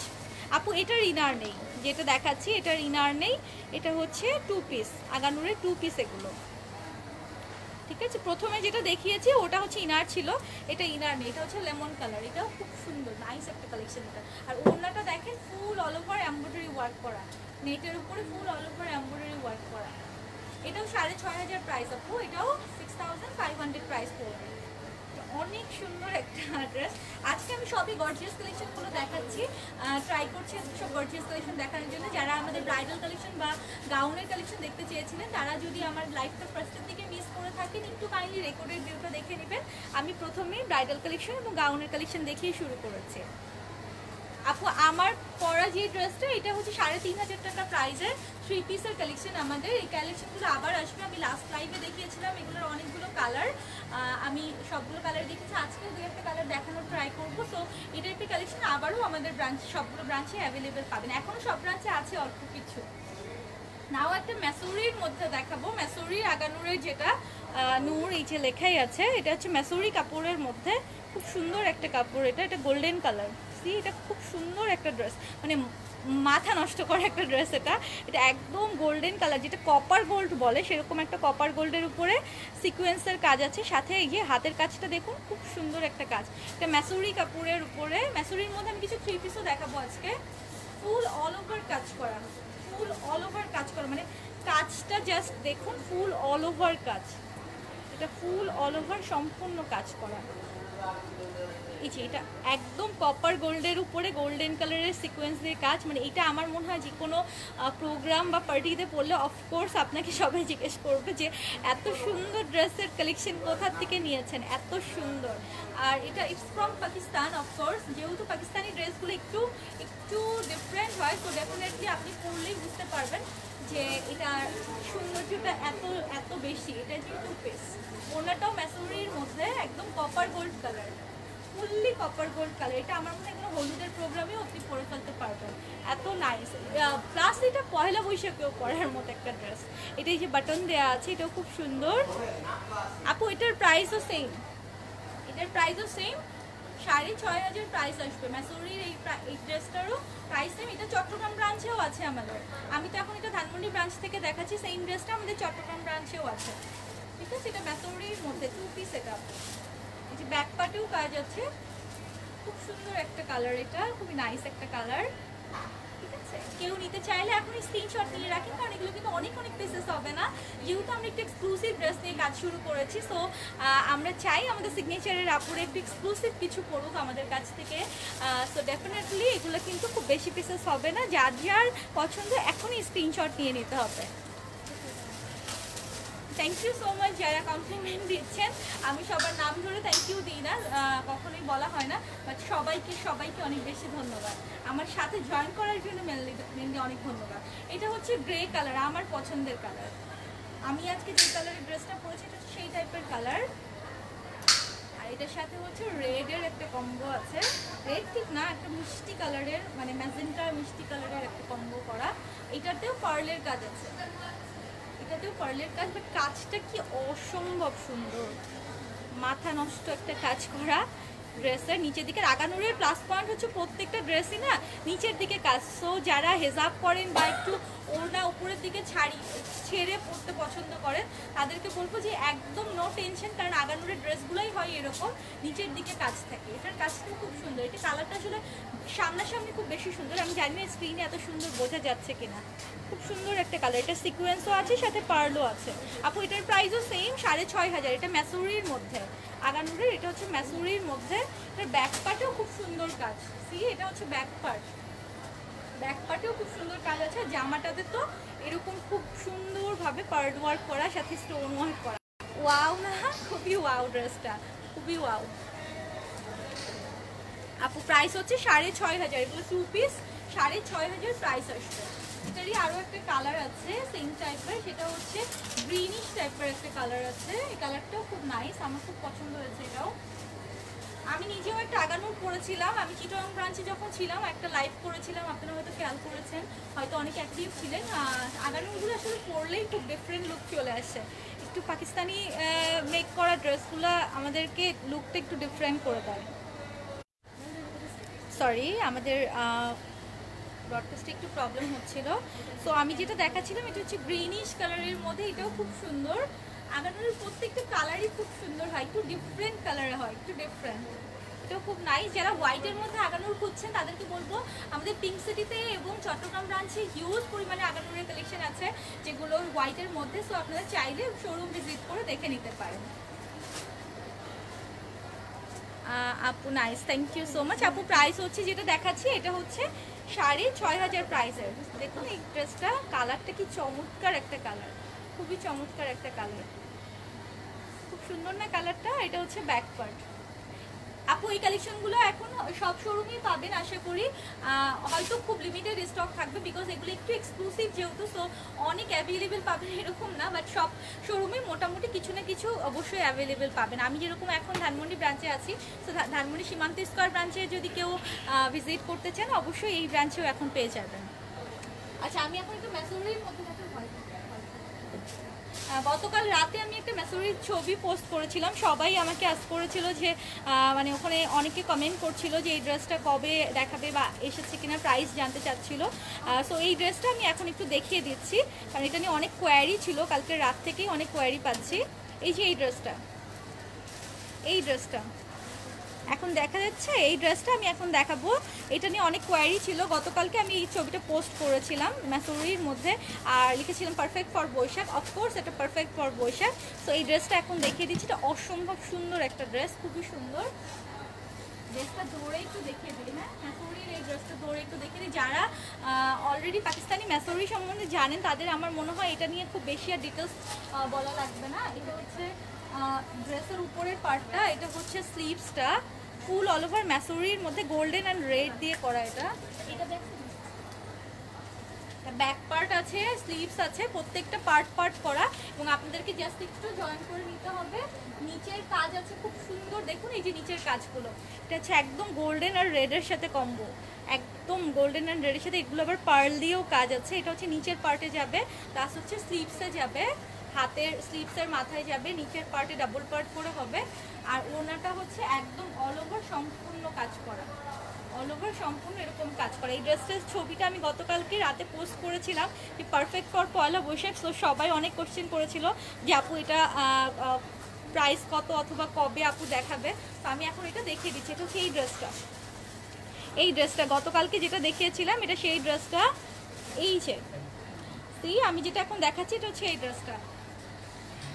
আপু এটার ইনার নেই, যেটা দেখাচ্ছি এটার ইনার নেই, এটা হচ্ছে 2 পিস, আগানুরের 2 পিস এগুলো, ঠিক আছে? প্রথমে যেটা দেখিয়েছি ওটা হচ্ছে ইনার ছিল, এটা ইনার নেই, এটা হচ্ছে লেমন কালার। এটাও খুব সুন্দর, নাইস একটা কালেকশন এটা। আর ওড়নাটা দেখেন ফুল অল ওভার এমব্রয়ডারি ওয়ার্ক করা, নেটের উপরে ফুল অল ওভার এমব্রয়ডারি ওয়ার্ক করা। এটাও 6500 প্রাইস আপু, এটাও 6500 প্রাইস পড়বে। অনেক সুন্দর একটা ড্রেস। আজকে আমি সবই গর্জিয়াস কালেকশনগুলো দেখাচ্ছি, ট্রাই করছি সব গর্জিয়াস কালেকশন দেখানোর জন্য। যারা আমাদের ব্রাইডাল কালেকশন বা গাউনের কালেকশন দেখতে চেয়েছিলেন, তারা যদি আমার লাইভটা ফার্স্টের দিকে মিস করে থাকেন, একটু কাইন্ডলি রেকর্ডের ভিউটা দেখে নেবেন। আমি প্রথমেই ব্রাইডাল কালেকশন এবং গাউনের কালেকশন দেখিয়ে শুরু করেছি। আপু আমার পরা যে ড্রেসটা, এটা হচ্ছে 3500 টাকা প্রাইসের 3 পিসের কালেকশন আমাদের। এই কালেকশনগুলো আবার আসবে, আমি লাস্ট লাইভে দেখিয়েছিলাম এগুলোর অনেকগুলো কালার, আমি সবগুলো কালার দেখেছি, আজকেও দু একটা কালার দেখানোর ট্রাই করবো। তো এই টাইপের কালেকশন আবারও আমাদের ব্রাঞ্চ, সবগুলো ব্রাঞ্চে অ্যাভেলেবেল পাবেন, এখনও সব ব্রাঞ্চে আছে অল্প কিছু। নাও একটা ম্যাসুরির মধ্যে দেখাবো, ম্যাসুরির আগানুরের যেটা নূর এই যে লেখাই আছে, এটা হচ্ছে ম্যাসুরি কাপড়ের মধ্যে, খুব সুন্দর একটা কাপড়, এটা গোল্ডেন কালার। সি এটা খুব সুন্দর একটা ড্রেস, মানে মাথা নষ্ট করা একটা ড্রেস। এটা একদম গোল্ডেন কালার, যেটা কপার গোল্ড বলে সেরকম একটা কপার গোল্ডের উপরে সিকোয়েন্সের কাজ আছে, সাথে এই যে হাতের কাজটা দেখুন খুব সুন্দর একটা কাজ। এটা ম্যাসুরি কাপড়ের উপরে, ম্যাসুরির মধ্যে আমি কিছু 3 পিসও দেখাবো আজকে। ফুল অল ওভার কাজ করা, ফুল অল ওভার কাজ করা, মানে কাজটা জাস্ট দেখুন, ফুল অল ওভার কাজ। এটা ফুল অল ওভার সম্পূর্ণ কাজ করা। এই যে এটা একদম কপার গোল্ডের উপরে গোল্ডেন কালারের সিকোয়েন্স দিয়ে কাজ, মানে এটা আমার মনে হয় যে কোনো প্রোগ্রাম বা পার্টিতে পড়লে অফকোর্স আপনাকে সবাই জিজ্ঞেস করবে যে এত সুন্দর ড্রেসের কালেকশন কোথা থেকে নিয়েছেন, এত সুন্দর। আর এটা ইটস ফ্রম পাকিস্তান, অফকোর্স যেহেতু পাকিস্তানি ড্রেসগুলো একটু একটু ডিফারেন্ট হয়, তো ডেফিনেটলি আপনি পরলেই বুঝতে পারবেন যে এটার সৌন্দর্যটা এত এত বেশি। এটা যে টু পিস, ওনাটাও ম্যাসুরির মধ্যে একদম copper gold colour, fully copper gold colour. এটা আমার মনে হয় কোনো হলুদের প্রোগ্রামেও আপনি পরে ফেলতে পারবেন, এত নাইস। প্লাস এটা পয়লা বৈশাখেও পরার মতো একটা ড্রেস। এটা এই যে বাটন দেওয়া আছে, এটাও খুব সুন্দর। আপু এটার প্রাইসও সেম, এটার প্রাইসও সেম, 6,500 প্রাইস আসবে। ম্যাসুরির এই ড্রেসটারও প্রাইস সেম। এটা চট্টগ্রাম ব্রাঞ্চেও আছে আমাদের, আমি তো এখন এটা ধানমন্ডি ব্রাঞ্চ থেকে দেখাচ্ছি। সেম ড্রেসটা আমাদের চট্টগ্রাম ব্রাঞ্চেও আছে, ঠিক আছে। এটা ম্যাসুরির মধ্যে 2 পিস। এটা এই যে ব্যাক পার্টেও কাজ আছে, খুব সুন্দর একটা কালার, এটা খুবই নাইস একটা কালার, ঠিক আছে। কেউ নিতে চাইলে এখনই স্ক্রিনশট নিয়ে রাখেন, কারণ এগুলো কিন্তু অনেক অনেক পিসেস হবে না, যেহেতু আমরা একটু এক্সক্লুসিভ ড্রেস নিয়ে কাজ শুরু করেছি। সো আমরা চাই আমাদের সিগনেচারের আপুরে একটু এক্সক্লুসিভ কিছু করুক আমাদের কাছ থেকে। সো ডেফিনেটলি এগুলো কিন্তু খুব বেশি পিসেস হবে না, যার যার পছন্দ এখনই স্ক্রিনশট নিয়ে নিতে হবে। থ্যাংক ইউ সো মাচ যারা কমপ্লিমেন্ট দিচ্ছেন। আমি সবার নাম ধরে থ্যাংক ইউ দিই না, কখনোই বলা হয় না, বাট সবাইকে অনেক বেশি ধন্যবাদ। আমার সাথে জয়েন করার জন্য মেনলি অনেক ধন্যবাদ। এটা হচ্ছে গ্রে কালার, আমার পছন্দের কালার। আমি আজকে যে কালারের ড্রেসটা পরেছি এটা হচ্ছে সেই টাইপের কালার। আর এটার সাথে হচ্ছে রেডের একটা কম্বো আছে, রেড ঠিক না, একটা মিষ্টি কালারের, মানে ম্যাজেন্টা মিষ্টি কালারের একটা কম্বো করা। এটাতেও পার্লের কাজ আছে, এটাতেও পার্লের কাজ, বাট কাজটা কি অসম্ভব সুন্দর, মাথা নষ্ট একটা কাজ করা ড্রেসের। নিচের দিকে আগানুরের প্লাস পয়েন্ট হচ্ছে প্রত্যেকটা ড্রেসই না নিচের দিকে কাজ। সো যারা হেজাব করেন বা একটু ওড়না উপরের দিকে ছেড়ে পরতে পছন্দ করেন, তাদেরকে বলবো যে একদম নো টেনশন, কারণ আগানুরের ড্রেসগুলোই হয় এরকম নিচের দিকে কাজ থাকে। এটার কাজটাও খুব সুন্দর, এটা কালারটা আসলে সামনাসামনি খুব বেশি সুন্দর। আমি জানি না স্ক্রিনে এত সুন্দর বোঝা যাচ্ছে কিনা, খুব সুন্দর একটা কালার। এটা সিকোয়েন্সও আছে, সাথে পার্লও আছে। আপু এটার প্রাইসও সেম, 6,500। এটা ম্যাসুরির মধ্যে, আগানুরের, এটা হচ্ছে ম্যাসুরির মধ্যে। এটার ব্যাক পার্টেও খুব সুন্দর কাজ। সি এটা হচ্ছে ব্যাক পার্ট, ব্যাক পার্টেও খুব সুন্দর কাজ আছে। জামাটাতে তো এরকম খুব সুন্দরভাবে পার্ট ওয়ার্ক করা, সাথে স্টোন ওয়ার্ক করা। ওয়াও না, খুবই ওয়াও ড্রেসটা, খুবই ওয়াও। আপু প্রাইস হচ্ছে 6,500, এগুলো 2 পিস, 6,500 প্রাইস আসবে। এটারই আরও একটা কালার আছে সেম টাইপের, সেটা হচ্ছে গ্রিনিশ টাইপের একটা কালার আছে। এই কালারটাও খুব নাইস, আমার খুব পছন্দ হয়েছে এটাও। আমি নিজেও একটা আগানুর পরেছিলাম, আমি চিটাগাং ব্রাঞ্চে যখন ছিলাম একটা লাইভ করেছিলাম, আপনারা হয়তো খেয়াল করেছেন, হয়তো অনেক অ্যাক্টিভ ছিলেন। আগানুরগুলো আসলে পরলেই খুব ডিফারেন্ট লুক চলে আসে। একটু পাকিস্তানি মেক করা ড্রেসগুলো আমাদেরকে লুকটা একটু ডিফারেন্ট করে দেয়। সরি, আমাদের ব্রডকাস্টে একটু প্রবলেম হচ্ছিল। সো আমি যেটা দেখাচ্ছিলাম এটা হচ্ছে গ্রিনিশ কালারের মধ্যে, এটাও খুব সুন্দর। আগানুরের প্রত্যেকটা কালারই খুব সুন্দর হয়, একটু ডিফারেন্ট কালারে হয়, একটু ডিফারেন্ট। এটাও খুব নাইস। যারা হোয়াইটের মধ্যে আগানুর খুঁজছেন তাদেরকে বলবো আমাদের পিঙ্ক সিটিতে এবং চট্টগ্রাম ব্রাঞ্চে হিউজ পরিমাণে আগানুরের কালেকশন আছে, যেগুলো হোয়াইটের মধ্যে। সো আপনারা চাইলে শোরুম ভিজিট করে দেখে নিতে পারেন। আপু nice, thank you so much. আপু প্রাইস হচ্ছে যেটা দেখাচ্ছি এটা হচ্ছে 6,500 প্রাইসের। দেখুন এই ড্রেসটা, কালারটা কি চমৎকার একটা কালার, খুবই চমৎকার একটা কালার, খুব সুন্দর না কালারটা। এটা হচ্ছে ব্যাক পার্ট। আপু এই কালেকশনগুলো এখন সব শোরুমেই পাবেন আশা করি, হয়তো খুব লিমিটেড স্টক থাকবে, বিকজ এগুলো একটু এক্সক্লুসিভ যেহেতু। সো অনেক অ্যাভেলেবেল পাবেন এরকম না, বাট সব শোরুমে মোটামুটি কিছু না কিছু অবশ্যই অ্যাভেলেবেল পাবেন। আমি যেরকম এখন ধানমন্ডি ব্রাঞ্চে আছি, সো ধানমন্ডি সীমান্ত স্কোয়ার ব্রাঞ্চে যদি কেউ ভিজিট করতে চান অবশ্যই এই ব্রাঞ্চেও এখন পেয়ে যাবেন। আচ্ছা আমি এখন একটু ম্যাসুরির মধ্যে গতকাল রাতে আমি একটা ম্যাসোরির ছবি পোস্ট করেছিলাম, সবাই আমাকে আস্ক করেছিল যে মানে ওখানে অনেকে কমেন্ট করছিল যে এই ড্রেসটা কবে দেখাবে বা এসেছে কিনা, প্রাইস জানতে চাচ্ছিল। সো এই ড্রেসটা আমি এখন একটু দেখিয়ে দিচ্ছি, কারণ এটা নিয়ে অনেক কোয়ারি ছিল, কালকে রাত থেকেই অনেক কোয়ারি পাচ্ছি। এই যে এই ড্রেসটা এখন দেখা যাচ্ছে, এই ড্রেসটা আমি এখন দেখাবো। এটা নিয়ে অনেক কোয়ারি ছিল, গতকালকে আমি এই ছবিটা পোস্ট করেছিলাম ম্যাসোরির মধ্যে, আর লিখেছিলাম পারফেক্ট ফর বৈশাখ। অফকোর্স এটা পারফেক্ট ফর বৈশাখ। সো এই ড্রেসটা এখন দেখিয়ে দিচ্ছি, এটা অসম্ভব সুন্দর একটা ড্রেস, খুবই সুন্দর। ড্রেসটা ধরে একটু দেখিয়ে দিই। হ্যাঁ, ম্যাসোরির এই ড্রেসটা ধরে একটু দেখিয়ে দিই। যারা অলরেডি পাকিস্তানি ম্যাসোরি সম্বন্ধে জানেন তাদের আমার মনে হয় এটা নিয়ে খুব বেশি আর ডিটেলস বলা লাগবে না। এটা হচ্ছে ড্রেসের উপরের পার্টটা, এটা হচ্ছে স্লিভসটা, ফুল অল ওভার ম্যাসোরির মধ্যে গোল্ডেন অ্যান্ড রেড দিয়ে করা। এটা দেখুন, ব্যাক পার্ট আছে, স্লিভস আছে, প্রত্যেকটা পার্ট করা, এবং আপনাদেরকে জাস্ট একটু জয়েন করে নিতে হবে। নিচের কাজ আছে খুব সুন্দর, দেখুন এই যে নিচের কাজগুলো, এটা হচ্ছে একদম গোল্ডেন আর রেডের সাথে কম্বো, একদম গোল্ডেন অ্যান্ড রেডের সাথে। এগুলো আবার পার্ল দিয়েও কাজ আছে। এটা হচ্ছে নিচের পার্টে যাবে, প্লাস হচ্ছে স্লিভসে যাবে, হাতের স্লিভসের মাথায় যাবে, নিচের পার্টে ডাবল পার্ট করে হবে। আর ওনাটা হচ্ছে একদম অল ওভার সম্পূর্ণ কাজ করা, অল ওভার সম্পূর্ণ এরকম কাজ করা। এই ড্রেসটার ছবিটা আমি গতকালকে রাতে পোস্ট করেছিলাম যে পারফেক্ট ফর পয়লা বৈশাখ। তো সবাই অনেক কোশ্চেন করেছিল যে আপু এটা প্রাইস কত অথবা কবে আপু দেখাবে। তো আমি এখন এটা দেখিয়ে দিচ্ছি। এটা হচ্ছে এই ড্রেসটা গতকালকে যেটা দেখিয়েছিলাম, এটা সেই ড্রেসটা। এই যে আমি যেটা এখন দেখাচ্ছি, এটা হচ্ছে এই ড্রেসটা।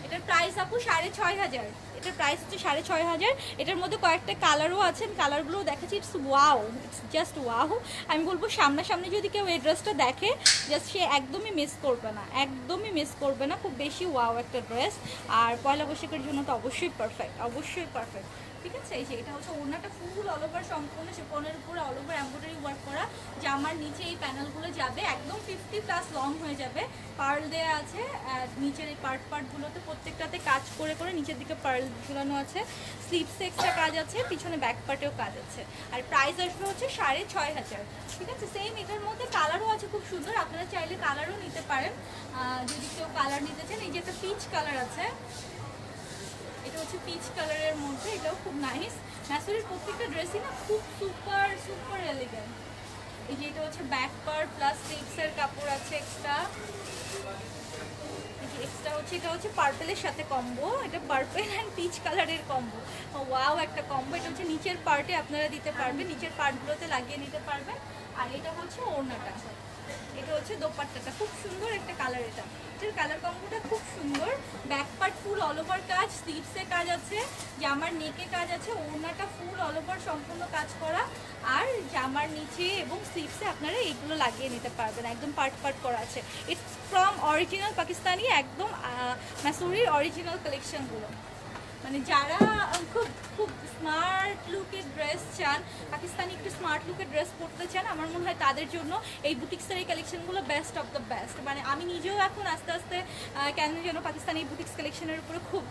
এটার প্রাইস আপু 6,500। এটার প্রাইস হচ্ছে 6,500। এটার মধ্যে কয়েকটা কালারও আছে, কালারগুলো দেখাচ্ছি। It's wow, it's just wow. আমি বলবো সামনাসামনি যদি কেউ এই ড্রেসটা দেখে, জাস্ট সে একদমই মিস করবে না, একদমই মিস করবে না। খুব বেশি ওয়াও একটা ড্রেস, আর পয়লা বৈশাখের জন্য তো অবশ্যই পারফেক্ট, অবশ্যই পারফেক্ট। ঠিক আছে, এই যে এটা হচ্ছে ওড়নাটা ফুল অল ওভার সম্পূর্ণ শিফনের উপরে অল ওভার এমব্রয়ডারি ওয়ার্ক করা, জামার নিচে এই প্যানেলগুলো যাবে, একদম 50+ লং হয়ে যাবে। পার্ল দেওয়া আছে নিচের এই পার্টগুলোতে, প্রত্যেকটাতে কাজ করে করে নিচের দিকে পার্ল ঝুলানো আছে। স্লিভসে এক্সট্রা কাজ আছে, পিছনে ব্যাক পার্টেও কাজ আছে। আর প্রাইস আসবে হচ্ছে 6,500। ঠিক আছে, সেম এটার মধ্যে কালারও আছে খুব সুন্দর, আপনারা চাইলে কালারও নিতে পারেন যদি কেউ কালার নিতে চান। এই যে একটা পিচ কালার আছে, এটা হচ্ছে পিচ কালারের মধ্যে, এটাও খুব নাইস। ম্যাসোরির প্রত্যেকটা ড্রেসই না খুব সুপার সুপার এলিগেন্ট। এই যে এটা হচ্ছে ব্যাক পার্ট প্লাস স্লিভসের কাপড় আছে এক্সট্রা। হচ্ছে এটা হচ্ছে পার্পেলের সাথে কম্বো, এটা পার্পেল অ্যান্ড পিচ কালারের কম্বো। ওয়াও একটা কম্বো। এটা হচ্ছে নিচের পার্টে আপনারা দিতে পারবেন, নিচের পার্টগুলোতে লাগিয়ে নিতে পারবেন। আর এটা হচ্ছে ওড়নাটা, এটা হচ্ছে দোপাট্টাটা, খুব সুন্দর একটা কালার। এটার কালার কম্বোটা খুব সুন্দর। ব্যাক পার্ট ফুল অল ওভার কাজ, স্লিভসে কাজ আছে, জামার নেকে কাজ আছে, ওড়নাটা ফুল অল ওভার সম্পূর্ণ কাজ করা। আর জামার নিচে এবং স্লিভসে আপনারা এইগুলো লাগিয়ে নিতে পারবেন, একদম পার্ট করা আছে। ইটস ফ্রম অরিজিনাল পাকিস্তানি, একদম ম্যাসোরির অরিজিনাল কালেকশনগুলো। মানে যারা খুব খুব স্মার্ট লুকের ড্রেস চান, পাকিস্তানি একটু স্মার্ট লুকের ড্রেস পরতে চান, আমার মনে হয় তাদের জন্য এই বুটিক্সের এই কালেকশনগুলো বেস্ট অফ দ্য বেস্ট। মানে আমি নিজেও এখন আস্তে আস্তে কেন যেন পাকিস্তানি বুটিক্স কালেকশনের উপরে খুব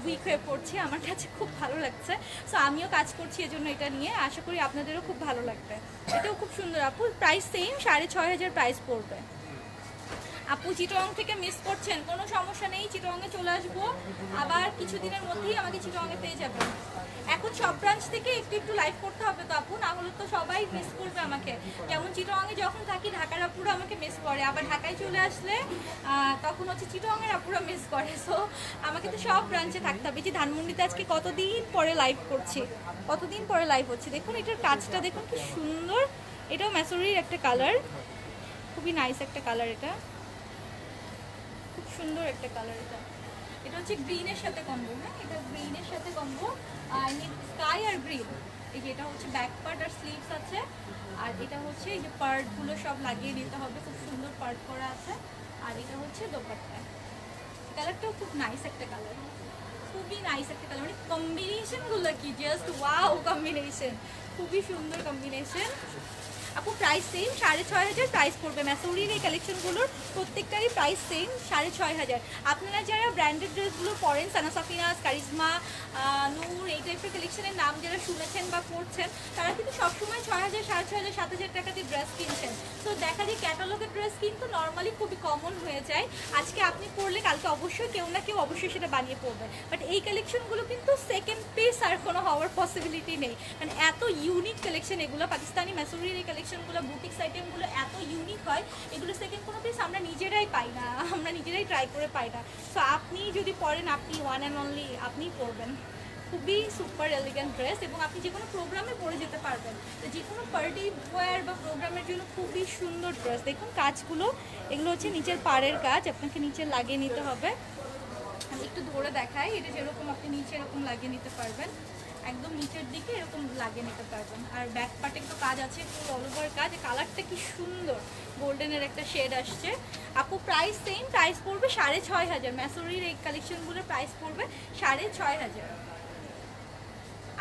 উইক হয়ে পড়ছি, আমার কাছে খুব ভালো লাগছে। সো আমিও কাজ করছি এজন্য এটা নিয়ে, আশা করি আপনাদেরও খুব ভালো লাগবে। এটাও খুব সুন্দর আপু, প্রাইস সেম 6,500 প্রাইস পড়বে। আপু চিটং থেকে মিস করছেন, কোনো সমস্যা নেই, চিটংয়ে চলে আসবো আবার কিছুদিনের মধ্যেই, আমাকে চিটংয়ে পেয়ে যাবেন। এখন সব ব্রাঞ্চ থেকে একটু একটু লাইভ করতে হবে তো আপু, না হলে তো সবাই মিস করবে আমাকে। যেমন চিটংয়ে যখন থাকি ঢাকার আপুরা আমাকে মিস করে, আবার ঢাকায় চলে আসলে তখন হচ্ছে চিটংয়ের আপুরা মিস করে। সো আমাকে তো সব ব্রাঞ্চে থাকতে হবে। যে ধানমন্ডিতে আজকে কতদিন পরে লাইভ করছি, কতদিন পরে লাইভ হচ্ছে। দেখুন এটার কাজটা দেখুন কি সুন্দর, এটাও ম্যাসোরির একটা কালার, খুবই নাইস একটা কালার, এটা খুব সুন্দর একটা কালার। এটা হচ্ছে গ্রিনের সাথে কম্বো। হ্যাঁ, এটা গ্রিনের সাথে কম্বো, আর স্কাই আর গ্রিন। এই যে এটা হচ্ছে ব্যাক পার্ট আর স্লিভস আছে, আর এটা হচ্ছে এই যে পার্টগুলো সব লাগিয়ে নিতে হবে, খুব সুন্দর পার্ট করা আছে। আর এটা হচ্ছে দোপাট্টা, কালারটাও খুব নাইস একটা কালার, খুবই নাইস একটা কালার। মানে কম্বিনেশনগুলো কি জাস্ট ওয়াও কম্বিনেশন, খুবই সুন্দর কম্বিনেশন। আপু প্রাইস সেম 6,500 প্রাইস পড়বে। ম্যাসোরির এই কালেকশনগুলোর প্রত্যেকটারই প্রাইস সেম 6,500। আপনারা যারা ব্র্যান্ডেড ড্রেসগুলো পরেন, সানা সাফিনাস, কারিজমা, নূর, এই টাইপের কালেকশনের নাম যারা শুনেছেন বা পড়ছেন, তারা কিন্তু সবসময় 6,000, 6,500, 7,000 টাকা দিয়ে ড্রেস কিনছেন। তো দেখা যায় ক্যাটালগের ড্রেস কিন্তু নর্মালি খুবই কমন হয়ে যায়। আজকে আপনি পরলে কালকে অবশ্যই কেউ না কেউ অবশ্যই সেটা বানিয়ে পড়বে। বাট এই কালেকশনগুলো কিন্তু সেকেন্ড পিস আর কোনো হওয়ার পসিবিলিটি নেই, মানে এত ইউনিক কালেকশন এগুলো। পাকিস্তানি ম্যাসোরির এই কালেকশনগুলো, বুটিক্স আইটেমগুলো এত ইউনিক হয়, এগুলো সেকেন্ড কোনো পিস আমরা নিজেরাই পাই না, আমরা নিজেরাই ট্রাই করে পাই না। সো আপনি যদি পরেন, আপনি ওয়ান অ্যান্ড অনলি আপনিই পরবেন। খুবই সুপার এলিগেন্ট ড্রেস এবং আপনি যে কোনো প্রোগ্রামে পরে যেতে পারবেন। তো যে কোনো পার্টি ওয়্যার বা প্রোগ্রামের জন্য খুবই সুন্দর ড্রেস। দেখুন কাজগুলো, এগুলো হচ্ছে নিচের পাড়ের কাজ, আপনাকে নিচে লাগিয়ে নিতে হবে। আমি একটু ধরে দেখাই, এটা যেরকম আপনি নিচে এরকম লাগিয়ে নিতে পারবেন, একদম নিচের দিকে এরকম লাগিয়ে নিতে পারবেন। আর ব্যাক পার্টে একটু কাজ আছে, পুরো অল ওভার কাজ। কালারটা কি সুন্দর, গোল্ডেনের একটা শেড আসছে। আপু প্রাইস সেম, প্রাইস পড়বে 6,500। ম্যাসোরির এই কালেকশনগুলোর প্রাইস পড়বে 6,500।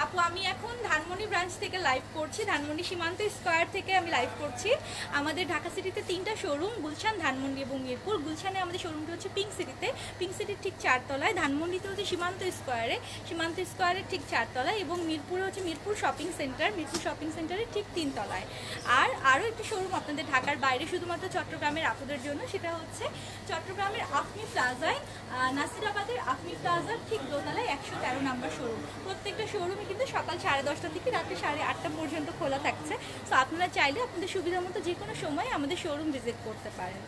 আপু আমি এখন ধানমন্ডি ব্রাঞ্চ থেকে লাইভ করছি, ধানমন্ডি সীমান্ত স্কোয়ার থেকে আমি লাইভ করছি। আমাদের ঢাকা সিটিতে 3টা শোরুম, গুলশান, ধানমন্ডি এবং মিরপুর। গুলশানে আমাদের শোরুমটি হচ্ছে পিঙ্ক সিটিতে, পিঙ্ক সিটির ঠিক 4 তলায়। ধানমন্ডিতে হচ্ছে সীমান্ত স্কোয়ারে, সীমান্ত স্কোয়ারের ঠিক 4 তলায়। এবং মিরপুরে হচ্ছে Mirpur shopping centre, Mirpur shopping সেন্টারের ঠিক 3 তলায়। আর আরও একটি শোরুম আপনাদের ঢাকার বাইরে, শুধুমাত্র চট্টগ্রামের আপুদের জন্য, সেটা হচ্ছে চট্টগ্রামের আফমি প্লাজায়, নাসিরাবাদের আফমি প্লাজার ঠিক দোতলায় 113 নম্বর শোরুম। প্রত্যেকটা শোরুমে কিন্তু সকাল 10:30 থেকে রাত্রে 8:30 পর্যন্ত খোলা থাকছে। তো আপনারা চাইলে আপনাদের সুবিধা মতো যে কোনো সময় আমাদের শোরুম ভিজিট করতে পারেন।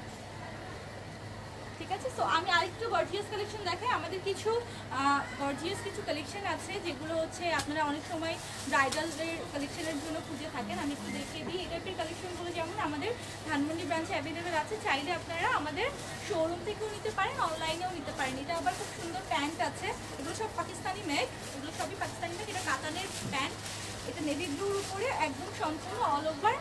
ঠিক আছে, সো আমি আরেকটু গর্জিয়াস কালেকশন দেখাই। আমাদের কিছু গর্জিয়াস কিছু কালেকশন আছে যেগুলো হচ্ছে আপনারা অনেক সময় ব্রাইডালদের কালেকশনের জন্য খুঁজে থাকেন। আমি একটু দেখিয়ে দিই। এই টাইপের কালেকশনগুলো যেমন আমাদের ধানমন্ডি ব্রাঞ্চে অ্যাভেলেবেল আছে, চাইলে আপনারা আমাদের শোরুম থেকেও নিতে পারেন, অনলাইনেও নিতে পারেন। এটা আবার খুব সুন্দর প্যান্ট আছে, এগুলো সব পাকিস্তানি মেক, এগুলো সবই পাকিস্তানি মেক। এটা কাতানের প্যান্ট, এটা নেভি ব্লুর উপরে একদম সম্পূর্ণ অল ওভার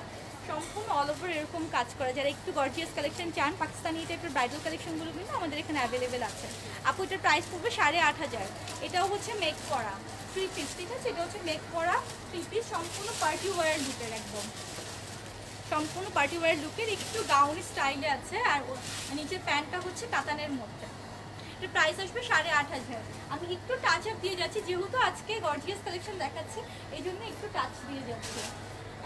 এরকম কাজ করা। যারা একটু গর্জিয়াস কালেকশন চান, পাকিস্তানি টাইপের ব্রাইডাল কালেকশনগুলো কিন্তু আমাদের এখানে অ্যাভেলেবেল আছে। আপু এটার প্রাইস পড়বে 8,500। এটাও হচ্ছে মেক করা 3 পিস, ঠিক আছে? এটা হচ্ছে মেক করা 3 পিস, সম্পূর্ণ পার্টি ওয়্যার লুকের, একদম সম্পূর্ণ পার্টি ওয়্যার লুকের, একটু গাউন স্টাইলে আছে। আর নিচের প্যান্টটা হচ্ছে কাতানের মধ্যে। এটার প্রাইস আসবে 8,500। আমি একটু টাচ আপ দিয়ে যাচ্ছি, যেহেতু আজকে গর্জিয়াস কালেকশন দেখাচ্ছি এই জন্য একটু টাচ দিয়ে যাচ্ছি।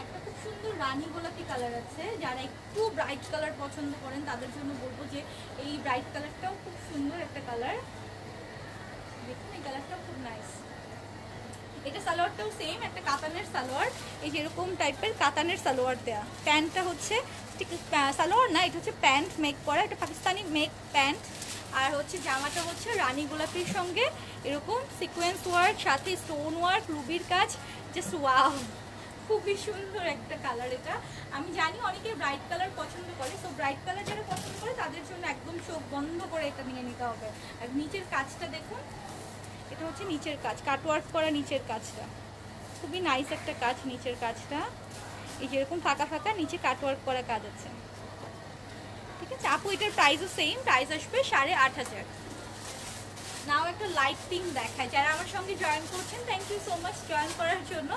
একটা খুব সুন্দর রানী গোলাপি কালার আছে, যারা একটু ব্রাইট কালার পছন্দ করেন তাদের জন্য বলবো যে এই ব্রাইট কালারটাও খুব সুন্দর একটা কালার। দেখুন এই কালারটাও খুব নাইস। এটা সালোয়ারটাও সেম একটা কাতানের সালোয়ার, এই যেরকম টাইপের কাতানের সালোয়ার দেয়া। প্যান্টটা হচ্ছে ঠিক সালোয়ার না, এটা হচ্ছে প্যান্ট মেক করা, এটা পাকিস্তানি মেক প্যান্ট। আর হচ্ছে জামাটা হচ্ছে রানী গোলাপির সঙ্গে এরকম সিকোয়েন্স ওয়ার্ক, সাথে স্টোন ওয়ার্ক, রুবির কাজ। জাস্ট ওয়াও, খুবই সুন্দর একটা কালার এটা। আমি জানি অনেকে ব্রাইট কালার পছন্দ করে, তো ব্রাইট কালার যারা পছন্দ করে তাদের জন্য একদম চোখ বন্ধ করে এটা নিয়ে নিতে হবে। আর নিচের কাজটা দেখুন, এটা হচ্ছে নিচের কাজ, কাটওয়ার্ক করা নিচের কাজটা, খুবই নাইস একটা কাজ নিচের কাজটা। এই যেরকম ফাঁকা ফাঁকা নিচে কাটওয়ার্ক করা কাজ আছে, ঠিক আছে? আপু এটার প্রাইসও সেম, প্রাইস আসবে 8,500। নাও একটা লাইট পিঙ্ক দেখায়। যারা আমার সঙ্গে জয়েন করছেন, thank you so much join করার জন্য,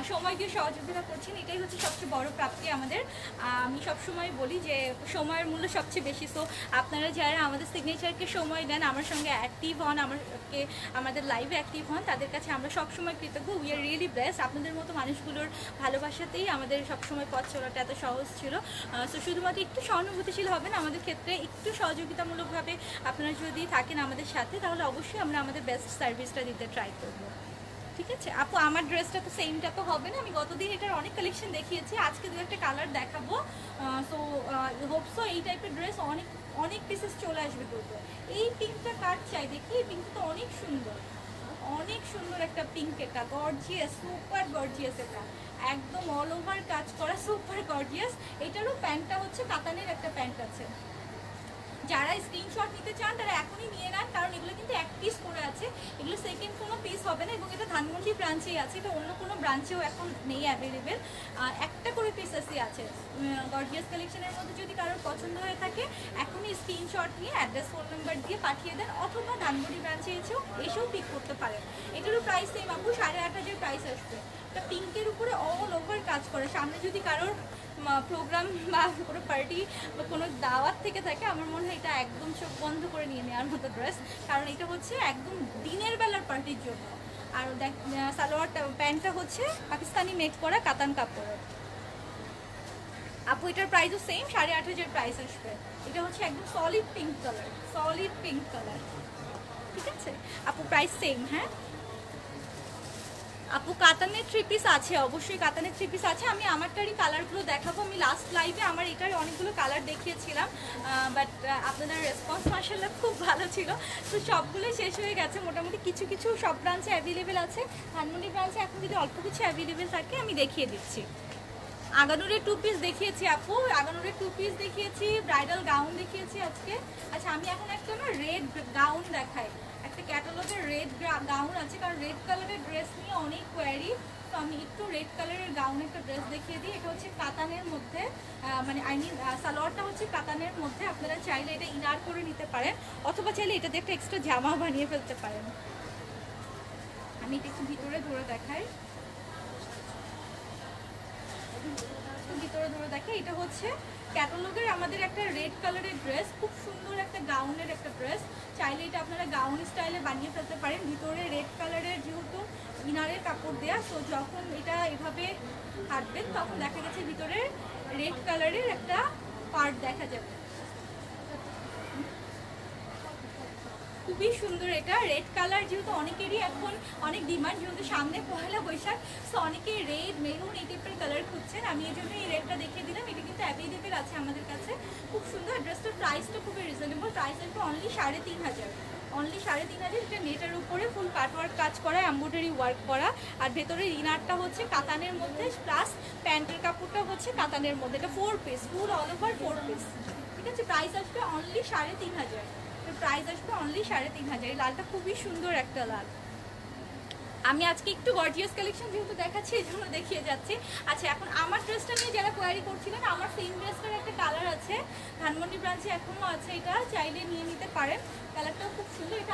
সময় দিয়ে সহযোগিতা করছেন, এটাই হচ্ছে সবচেয়ে বড় প্রাপ্তি আমাদের। আমি সবসময় বলি যে সময়ের মূল্য সবচেয়ে বেশি। সো আপনারা যারা আমাদের সিগনেচারকে সময় দেন, আমার সঙ্গে অ্যাক্টিভ হন, আমাদের লাইভে অ্যাক্টিভ হন, তাদের কাছে আমরা সবসময় কৃতজ্ঞ। We are really blessed. আপনাদের মতো মানুষগুলোর ভালোবাসাতেই আমাদের সবসময় পথ চলাটা এত সহজ ছিল। সো শুধুমাত্র একটু সহানুভূতিশীল হবেন আমাদের ক্ষেত্রে, একটু সহযোগিতামূলকভাবে আপনারা যদি থাকেন আমাদের সাথে, তাহলে অবশ্যই আমরা আমাদের বেস্ট সার্ভিসটা দিতে ট্রাই করব, ঠিক আছে? আপু আমার ড্রেসটা তো সেমটা তো হবে না, আমি গতদিন এটার অনেক কালেকশন দেখিয়েছি, আজকে দু একটা কালার দেখাবো। সো হোপসো এই টাইপের ড্রেস অনেক অনেক পিসেস চলে আসবে দ্রুত। এই পিঙ্কটা কার চাই দেখি, এই পিঙ্কটা তো অনেক সুন্দর, অনেক সুন্দর একটা পিঙ্ক, এটা গর্জিয়াস, সুপার গর্জিয়াস, এটা একদম অল ওভার কাজ করা, সুপার গর্জিয়াস। এটারও প্যান্টটা হচ্ছে কাতানের একটা প্যান্ট আছে। যারা স্ক্রিনশট নিতে চান তারা এখনই নিয়ে নেন, কারণ এগুলো কিন্তু এক পিস করে আছে, এগুলো সেকেন্ড কোনো পিস হবে না। এবং এটা ধানমন্ডি ব্রাঞ্চেই আছে, এটা অন্য কোনো ব্রাঞ্চেও এখন নেই অ্যাভেলেবেল। একটা করে পিসেসই আছে। গর্জিয়াস কালেকশনের মধ্যে যদি কারোর পছন্দ হয়ে থাকে, এখনই স্ক্রিনশট নিয়ে অ্যাড্রেস, ফোন নাম্বার দিয়ে পাঠিয়ে দেন, অথবা ধানমন্ডি ব্রাঞ্চে এসেও পিক করতে পারেন। এটারও প্রাইস সেম আপু, 8,500 প্রাইস আসবে। এটা পিঙ্কের উপরে অল ওভার কাজ করে। সামনে যদি কারোর প্রোগ্রাম বা কোনো পার্টি বা কোনো দাওয়াত থেকে থাকে, আমার মনে হয় এটা একদম চোখ বন্ধ করে নিয়ে নেওয়ার মতো ড্রেস, কারণ এটা হচ্ছে একদম দিনের বেলার পার্টির জন্য। আর দেখ সালোয়ারটা প্যান্টটা হচ্ছে পাকিস্তানি মেড করা কাতান কাপড়ের। আপু এটার প্রাইসও সেম 8,500 প্রাইস আসবে। এটা হচ্ছে একদম solid pink colour, solid pink colour, ঠিক আছে আপু, প্রাইস সেম। হ্যাঁ আপু কাতানের 3 পিস আছে, অবশ্যই কাতানের 3 পিস আছে। আমি আমারটারই কালারগুলো দেখাবো। আমি লাস্ট লাইভে আমার এটার অনেকগুলো কালার দেখিয়েছিলাম, বাট আপনাদের রেসপন্স মাশাআল্লাহ খুব ভালো ছিল, তো সবগুলোই শেষ হয়ে গেছে মোটামুটি। কিছু কিছু সব ব্রাঞ্চে অ্যাভেলেবেল আছে, ধানমন্ডি ব্রাঞ্চে এখন যদি অল্প কিছু অ্যাভেলেবেল থাকে আমি দেখিয়ে দিচ্ছি। আগানুরের 2 পিস দেখিয়েছি আপু, আগানুরের 2 পিস দেখিয়েছি, ব্রাইডাল গাউন দেখিয়েছি আজকে। আচ্ছা আমি এখন একটা না রেড গাউন দেখাই, একটা ক্যাটালগের রেড গাউন আছে, কারণ রেড কালারের ড্রেস নিয়ে অনেক কোয়ারি, তো আমি একটু রেড কালারের গাউন একটা ড্রেস দেখিয়ে দিই। এটা হচ্ছে কাতানের মধ্যে, মানে আই মিন সালোয়ারটা হচ্ছে কাতানের মধ্যে। আপনারা চাইলে এটা ইনার করে নিতে পারেন, অথবা চাইলে এটাতে একটা এক্সট্রা জামা বানিয়ে ফেলতে পারেন। আমি এটা একটু ভিতরে ধরে দেখাই, ভিতরে ধরে দেখে। এটা হচ্ছে ক্যাটালগের আমাদের একটা রেড কালারের ড্রেস, খুব সুন্দর একটা গাউনের একটা ড্রেস। চাইলে এটা আপনারা গাউন স্টাইলে বানিয়ে ফেলতে পারেন। ভিতরে রেড কালারের যেহেতু ইনারের কাপড় দেয়া, তো যখন এটা এভাবে কাটবেন তখন দেখা গেছে ভিতরে রেড কালারের একটা পার্ট দেখা যাবে। খুবই সুন্দর এটা রেড কালার, যেহেতু অনেকেরই এখন অনেক ডিমান্ড, যেহেতু সামনে পয়লা বৈশাখ, সো অনেকেই রেড মেরুন এই টাইপের কালার খুঁজছেন। আমি এই জন্য এই রেডটা দেখিয়ে দিলাম। এটা কিন্তু অ্যাভেলেবেল আছে আমাদের কাছে, খুব সুন্দর। ড্রেসটার প্রাইসটা খুবই রিজনেবল, প্রাইস আসবে অনলি 3,500, অনলি 3,500। এটা নেটের উপরে ফুল কাটওয়ার্ক কাজ করা, এমব্রয়ডারি ওয়ার্ক করা, আর ভেতরের ইনারটা হচ্ছে কাতানের মধ্যে, প্লাস প্যান্টের কাপড়টা হচ্ছে কাতানের মধ্যে। এটা 4 পিস, ফুল অল ওভার 4 পিস, ঠিক আছে। প্রাইস আসবে অনলি 3,500, প্রাইস আসবে অনলি 3,500। এই লালটা খুবই সুন্দর একটা লাল। আমি আজকে একটু গর্জিয়াস কালেকশন যেহেতু দেখাচ্ছি এই জন্য দেখিয়ে যাচ্ছি। আচ্ছা এখন আমার ড্রেসটা নিয়ে যারা কোয়ারি করছিলেন, আমার সেম ড্রেসটার একটা কালার আছে, ধানমন্ডি ব্রাঞ্চে এখনও আছে, এটা চাইলে নিয়ে নিতে পারেন। কালারটাও খুব সুন্দর, এটা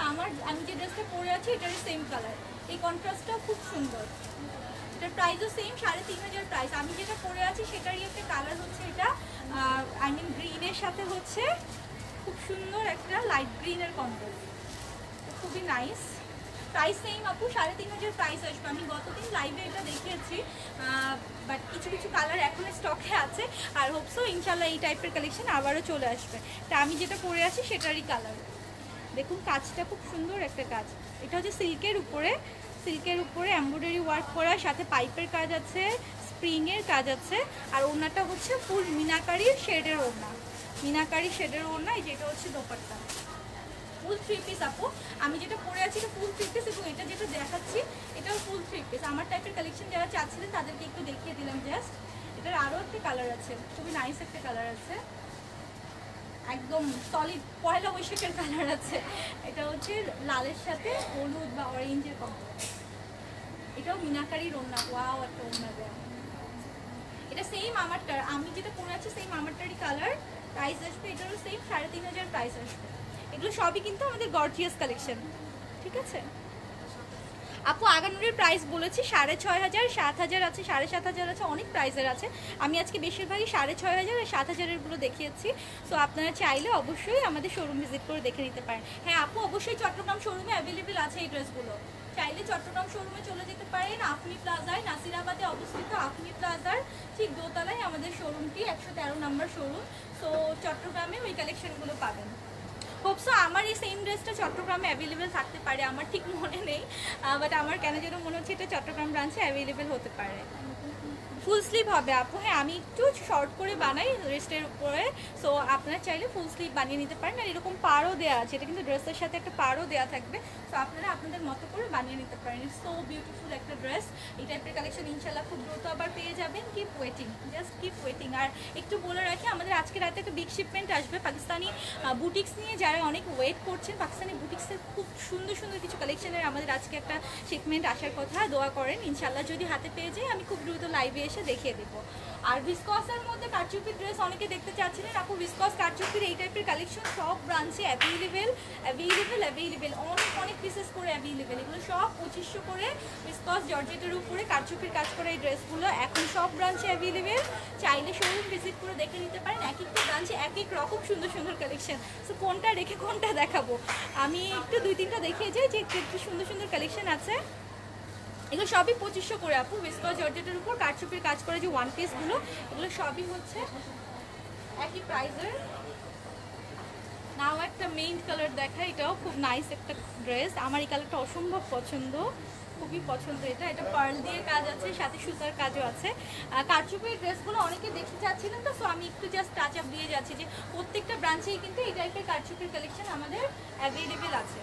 আমি যে ড্রেসটা পরে আছি এটারই সেম কালার, এই কন্ট্রাস্টটাও খুব সুন্দর। এটার প্রাইসও সেম 3,500 প্রাইস। আমি যেটা পরে আছি সেটারই একটা কালার হচ্ছে এটা, আই মিন গ্রিনের সাথে হচ্ছে খুব সুন্দর একটা লাইট গ্রিনের কন্ট্রাস্ট, খুবই নাইস। প্রাইস সেম আপু, 3,500 প্রাইস আসবে। আমি গতদিন লাইভে এটা দেখিয়েছি, বাট কিছু কিছু কালার এখন স্টকে আছে, আর হোপসো ইনশাল্লাহ এই টাইপের কালেকশন আবারও চলে আসবে। তা আমি যেটা পরে আছি সেটারই কালার দেখুন, কাজটা খুব সুন্দর একটা কাজ। এটা হচ্ছে সিল্কের উপরে, সিল্কের উপরে এমব্রয়ডারি ওয়ার্ক করা, সাথে পাইপের কাজ আছে, স্প্রিংয়ের কাজ আছে, আর ওড়নাটা হচ্ছে ফুল মিনাকারি শেডের ওড়না, মিনাকারি শেডের ওড়না। এই যেটা হচ্ছে দোপাট্টা, ফুল 3 পিস আপু। আমি যেটা পরে আছি এটা ফুল 3 পিস, এবং এটা যেটা দেখাচ্ছি এটাও ফুল 3 পিস। আমার টাইপের কালেকশন যারা চাচ্ছিলেন তাদেরকে একটু দেখিয়ে দিলাম জাস্ট। এটার আরও একটা কালার আছে, খুবই নাইস একটা কালার আছে, একদম সলিড পয়লা বৈশাখের কালার আছে। এটা হচ্ছে লালের সাথে হলুদ বা অরেঞ্জের কম্বো। এটাও মিনাকারির ওড়না, ওয়াও একটা ওড়না দেয়া। এটা সেম আমারটার, আমি যেটা পরে আছি সেম আমারটারই কালার। প্রাইস আসবে এটারও সেম 3,500 প্রাইস আসবে। এগুলো সবই কিন্তু আমাদের গর্জিয়াস কালেকশন, ঠিক আছে আপু। আগানুরের প্রাইস বলেছি 6,500, 7,000 আছে, 7,500 আছে, অনেক প্রাইসের আছে। আমি আজকে বেশিরভাগই 6,500 আর 7,000-এরগুলো দেখিয়েছি। সো আপনারা চাইলে অবশ্যই আমাদের শোরুম ভিজিট করে দেখে নিতে পারেন। হ্যাঁ আপু অবশ্যই চট্টগ্রাম শোরুমে অ্যাভেলেবেল আছে এই ড্রেসগুলো, চাইলে চট্টগ্রাম শোরুমে চলে যেতে পারেন। আফনি প্লাজায়, নাসিরাবাদে অবস্থিত আফনি প্লাজার ঠিক দোতলায় আমাদের শোরুমটি, 113 নম্বর শোরুম। সো চট্টগ্রামে ওই কালেকশনগুলো পাবেন। হোপসো আমার এই সেম ড্রেসটা চট্টগ্রামে অ্যাভেলেবেল থাকতে পারে, আমার ঠিক মনে নেই, বাট আমার কেন যেন মনে হচ্ছে এটা চট্টগ্রাম ব্রাঞ্চে অ্যাভেলেবেল হতে পারে। ফুল স্লিভ হবে আপু, হ্যাঁ আমি একটু শর্ট করে বানাই রেস্টের উপরে, সো আপনারা চাইলে ফুল স্লিভ বানিয়ে নিতে পারেন। আর এরকম পাড়ও দেওয়া আছে, এটা কিন্তু ড্রেসের সাথে একটা পাড়ও দেওয়া থাকবে, সো আপনারা আপনাদের মতো করে বানিয়ে নিতে পারেন। ইটস সো বিউটিফুল একটা ড্রেস। এই টাইপের কালেকশন ইনশাল্লাহ খুব দ্রুত আবার পেয়ে যাবেন। Keep waiting, just keep waiting. আর একটু বলে রাখি, আমাদের আজকে রাতে একটা বিগ শিপমেন্ট আসবে পাকিস্তানি বুটিক্স নিয়ে, যারা অনেক ওয়েট করছেন। পাকিস্তানি বুটিক্সের খুব সুন্দর সুন্দর কিছু কালেকশনের আমাদের আজকে একটা শিপমেন্ট আসার কথা, দোয়া করেন ইনশাল্লাহ যদি হাতে পেয়ে যাই আমি খুব দ্রুত লাইভে এসে দেখিয়ে দেবো। আর ভিসকসের মধ্যে কারচুপি ড্রেস অনেকে দেখতে চাচ্ছিলেন আপু, ভিসকস কারচুপির এই টাইপের কালেকশন সব ব্রাঞ্চে অ্যাভেলেবেল, অনেক পিসেস করে অ্যাভেলেবেল। এগুলো সব 2500 করে ভিসকস জর্জেটের উপরে কারচুপির কাজ করা এই ড্রেসগুলো এখন সব ব্রাঞ্চে অ্যাভেলেবেল। চাইলে শোরুম ভিজিট করে দেখে নিতে পারেন, এক একটা ব্রাঞ্চে এক এক রকম সুন্দর সুন্দর কালেকশন। সো কোনটা রেখে কোনটা দেখাবো, আমি একটু 2-3টা দেখিয়ে যাই যে একটু সুন্দর সুন্দর কালেকশন আছে। এগুলো সবই 2500 করে আপু, ভিসকস জর্জেটের উপর কারচুপির কাজ করে যে ওয়ান পিসগুলো, এগুলো সবই হচ্ছে একই প্রাইসের। নাও একটা মেইন কালার দেখা, এটাও খুব নাইস একটা ড্রেস, আমার এই কালারটা অসম্ভব পছন্দ, খুবই পছন্দ। এটা পার্ল দিয়ে কাজ আছে, সাথে সুতার কাজও আছে। কারচুপির ড্রেসগুলো অনেকে দেখতে চাচ্ছিলেন তো, সো আমি একটু জাস্ট টাচ আপ দিয়ে যাচ্ছি যে প্রত্যেকটা ব্রাঞ্চেই কিন্তু এই টাইপের কারচুপির কালেকশন আমাদের অ্যাভেলেবেল আছে।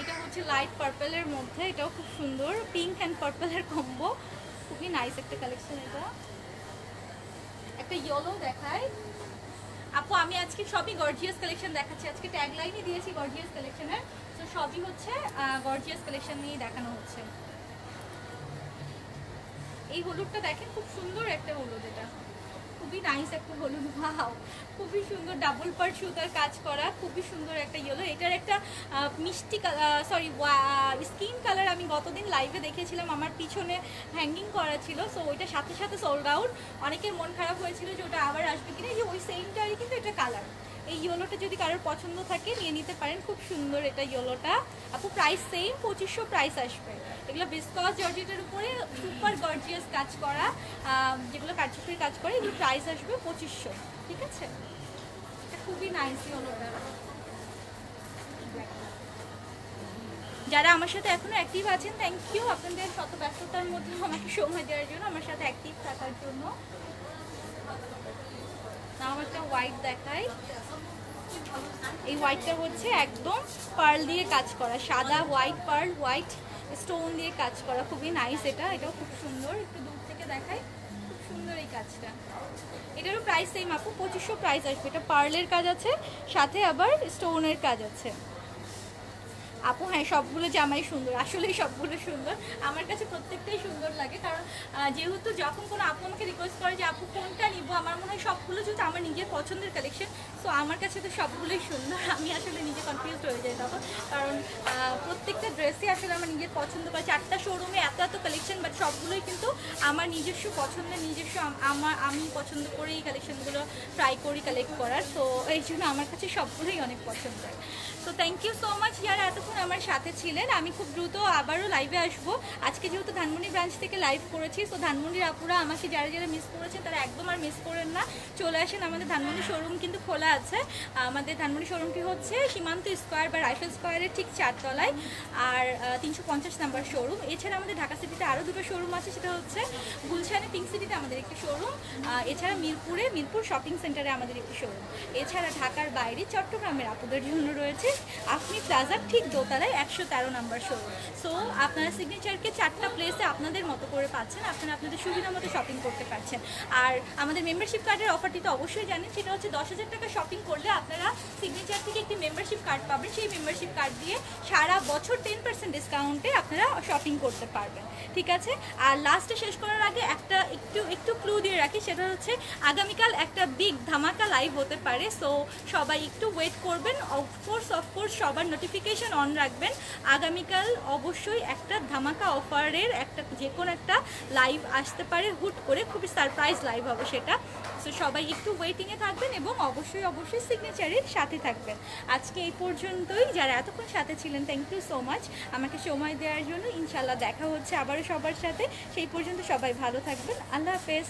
এটা হচ্ছে লাইট পার্পলের মধ্যে, এটাও খুব সুন্দর, পিঙ্ক অ্যান্ড পার্পলের কম্বো, খুবই নাইস একটা কালেকশন। এটা একটা ইয়েলো দেখায় আপু, আমি আজকে সবই গর্জিয়াস কালেকশন দেখাচ্ছি, আজকে ট্যাগলাইনই দিয়েছি গর্জিয়াস কালেকশনের, তো সবই হচ্ছে গর্জিয়াস কালেকশন নিয়ে দেখানো হচ্ছে। এই হলুদটা দেখেন, খুব সুন্দর একটা হলুদ, এটা খুবই নাইস একটা হলুদ, ওয়াও খুবই সুন্দর, ডাবল পার্ট সুতার কাজ করা, খুবই সুন্দর একটা ইয়েলো। এটার একটা মিষ্টি স্কিন কালার আমি গতদিন লাইভে দেখেছিলাম, আমার পিছনে হ্যাঙ্গিং করা ছিল, সো ওইটার সাথে সাথে সোল্ড আউট। অনেকের মন খারাপ হয়েছিল যে ওটা আবার আসবে কিনা, যে ওই সেমটারই কিন্তু এটা কালার। এই ইয়েলোটা যদি কারোর পছন্দ থাকে নিয়ে নিতে পারেন, খুব সুন্দর এটা ইয়েলোটা আপু। প্রাইস সেম 2500 প্রাইস আসবে। এগুলো ভিসকস জর্জেটের উপরে সুপার গর্জিয়াস কাজ করা, যেগুলো কারচুপির কাজ করে, এগুলো প্রাইস আসবে 2500, ঠিক আছে? এটা খুবই নাইস ইয়েলোটা। যারা আমার সাথে এখনো অ্যাক্টিভ আছেন, থ্যাংক ইউ আপনাদের শত ব্যস্ততার মধ্যে আমাকে সময় দেওয়ার জন্য, আমার সাথে অ্যাক্টিভ থাকার জন্য। নাও একটা হোয়াইট দেখাই, এই হোয়াইটটা হচ্ছে একদম পার্ল দিয়ে কাজ করা, সাদা হোয়াইট পার্ল, হোয়াইট স্টোন দিয়ে কাজ করা, খুবই নাইস। এটাও খুব সুন্দর, একটু দূর থেকে দেখাই, খুব সুন্দর এই কাজটা। এটারও প্রাইস সেম আপু, 2500 প্রাইস আসবে। এটা পার্লের কাজ আছে, সাথে আবার স্টোনের কাজ আছে আপু। হ্যাঁ, সবগুলো জামাই সুন্দর, আসলে সবগুলো সুন্দর, আমার কাছে প্রত্যেকটাই সুন্দর লাগে, কারণ যেহেতু যখন কোনো আপু আমাকে রিকোয়েস্ট করে যে আপু কোনটা নিব, আমার মনে হয় সবগুলো যেহেতু আমার নিজের পছন্দের কালেকশন, সো আমার কাছে তো সবগুলোই সুন্দর, আমি আসলে নিজে কনফিউজ হয়ে যাই তখন, কারণ প্রত্যেকটা ড্রেসই আসলে আমার নিজের পছন্দ করে। 4টা শোরুমে এত কালেকশন, বাট সবগুলোই কিন্তু আমার নিজস্ব পছন্দের, নিজস্ব আমি পছন্দ করে এই কালেকশনগুলো ট্রাই করি কালেক্ট করার, তো এই জন্য আমার কাছে সবগুলোই অনেক পছন্দের। তো থ্যাংক ইউ সো মাচ যারা এতক্ষণ আমার সাথে ছিলেন। আমি খুব দ্রুত আবারও লাইভে আসবো, আজকে যেহেতু ধানমন্ডি ব্রাঞ্চ থেকে লাইভ করেছি, সো ধানমন্ডির আপুরা আমাকে যারা যারা মিস করেছেন তারা একদম আর মিস করেন না, চলে আসেন, আমাদের ধানমন্ডি শোরুম কিন্তু খোলা আছে। আমাদের ধানমন্ডি শোরুমটি হচ্ছে সীমান্ত স্কোয়ার বা রাইফেল স্কোয়ারের ঠিক 4 তলায়, আর 350 নাম্বার শোরুম। এছাড়া আমাদের ঢাকা সিটিতে আরও 2টো শোরুম আছে, সেটা হচ্ছে গুলশানে পিঙ্ক সিটিতে আমাদের একটি শোরুম, এছাড়া মিরপুর শপিং সেন্টারে আমাদের একটি শোরুম। এছাড়া ঢাকার বাইরে চট্টগ্রামের আপুদের জন্য রয়েছে আপনি প্লাজার ঠিক দোতলায় 113 নাম্বার শোরুম। সো আপনারা সিগনেচারকে 4টা প্লেসে আপনাদের মতো করে পাচ্ছেন, আপনারা আপনাদের সুবিধা মতো শপিং করতে পারছেন। আর আমাদের মেম্বারশিপ কার্ডের অফারটি তো অবশ্যই জানেন, সেটা হচ্ছে 10,000 টাকা শপিং করলে আপনারা সিগনেচার থেকে একটি মেম্বারশিপ কার্ড পাবেন, সেই মেম্বারশিপ কার্ড দিয়ে সারা বছর 10% ডিসকাউন্টে আপনারা শপিং করতে পারবেন, ঠিক আছে? আর লাস্টে শেষ করার আগে একটু ক্লু দিয়ে রাখি, সেটা হচ্ছে আগামীকাল একটা বিগ ধামাকা লাইভ হতে পারে, সো সবাই একটু ওয়েট করবেন। অফকোর্স সবার নোটিফিকেশন অন রাখবেন, আগামীকাল অবশ্যই একটা ধামাকা অফারের যে কোনো একটা লাইভ আসতে পারে হুট করে, খুবই সারপ্রাইজ লাইভ হবে সেটা। সো সবাই একটু ওয়েটিংয়ে থাকবেন এবং অবশ্যই সিগনেচারের সাথে থাকবেন। আজকে এই পর্যন্তই, যারা এতক্ষণ সাথে ছিলেন থ্যাংক ইউ সো মাচ আমাকে সময় দেওয়ার জন্য। ইনশাল্লাহ দেখা হচ্ছে আবারও সবার সাথে, সেই পর্যন্ত সবাই ভালো থাকবেন, আল্লাহ হাফেজ।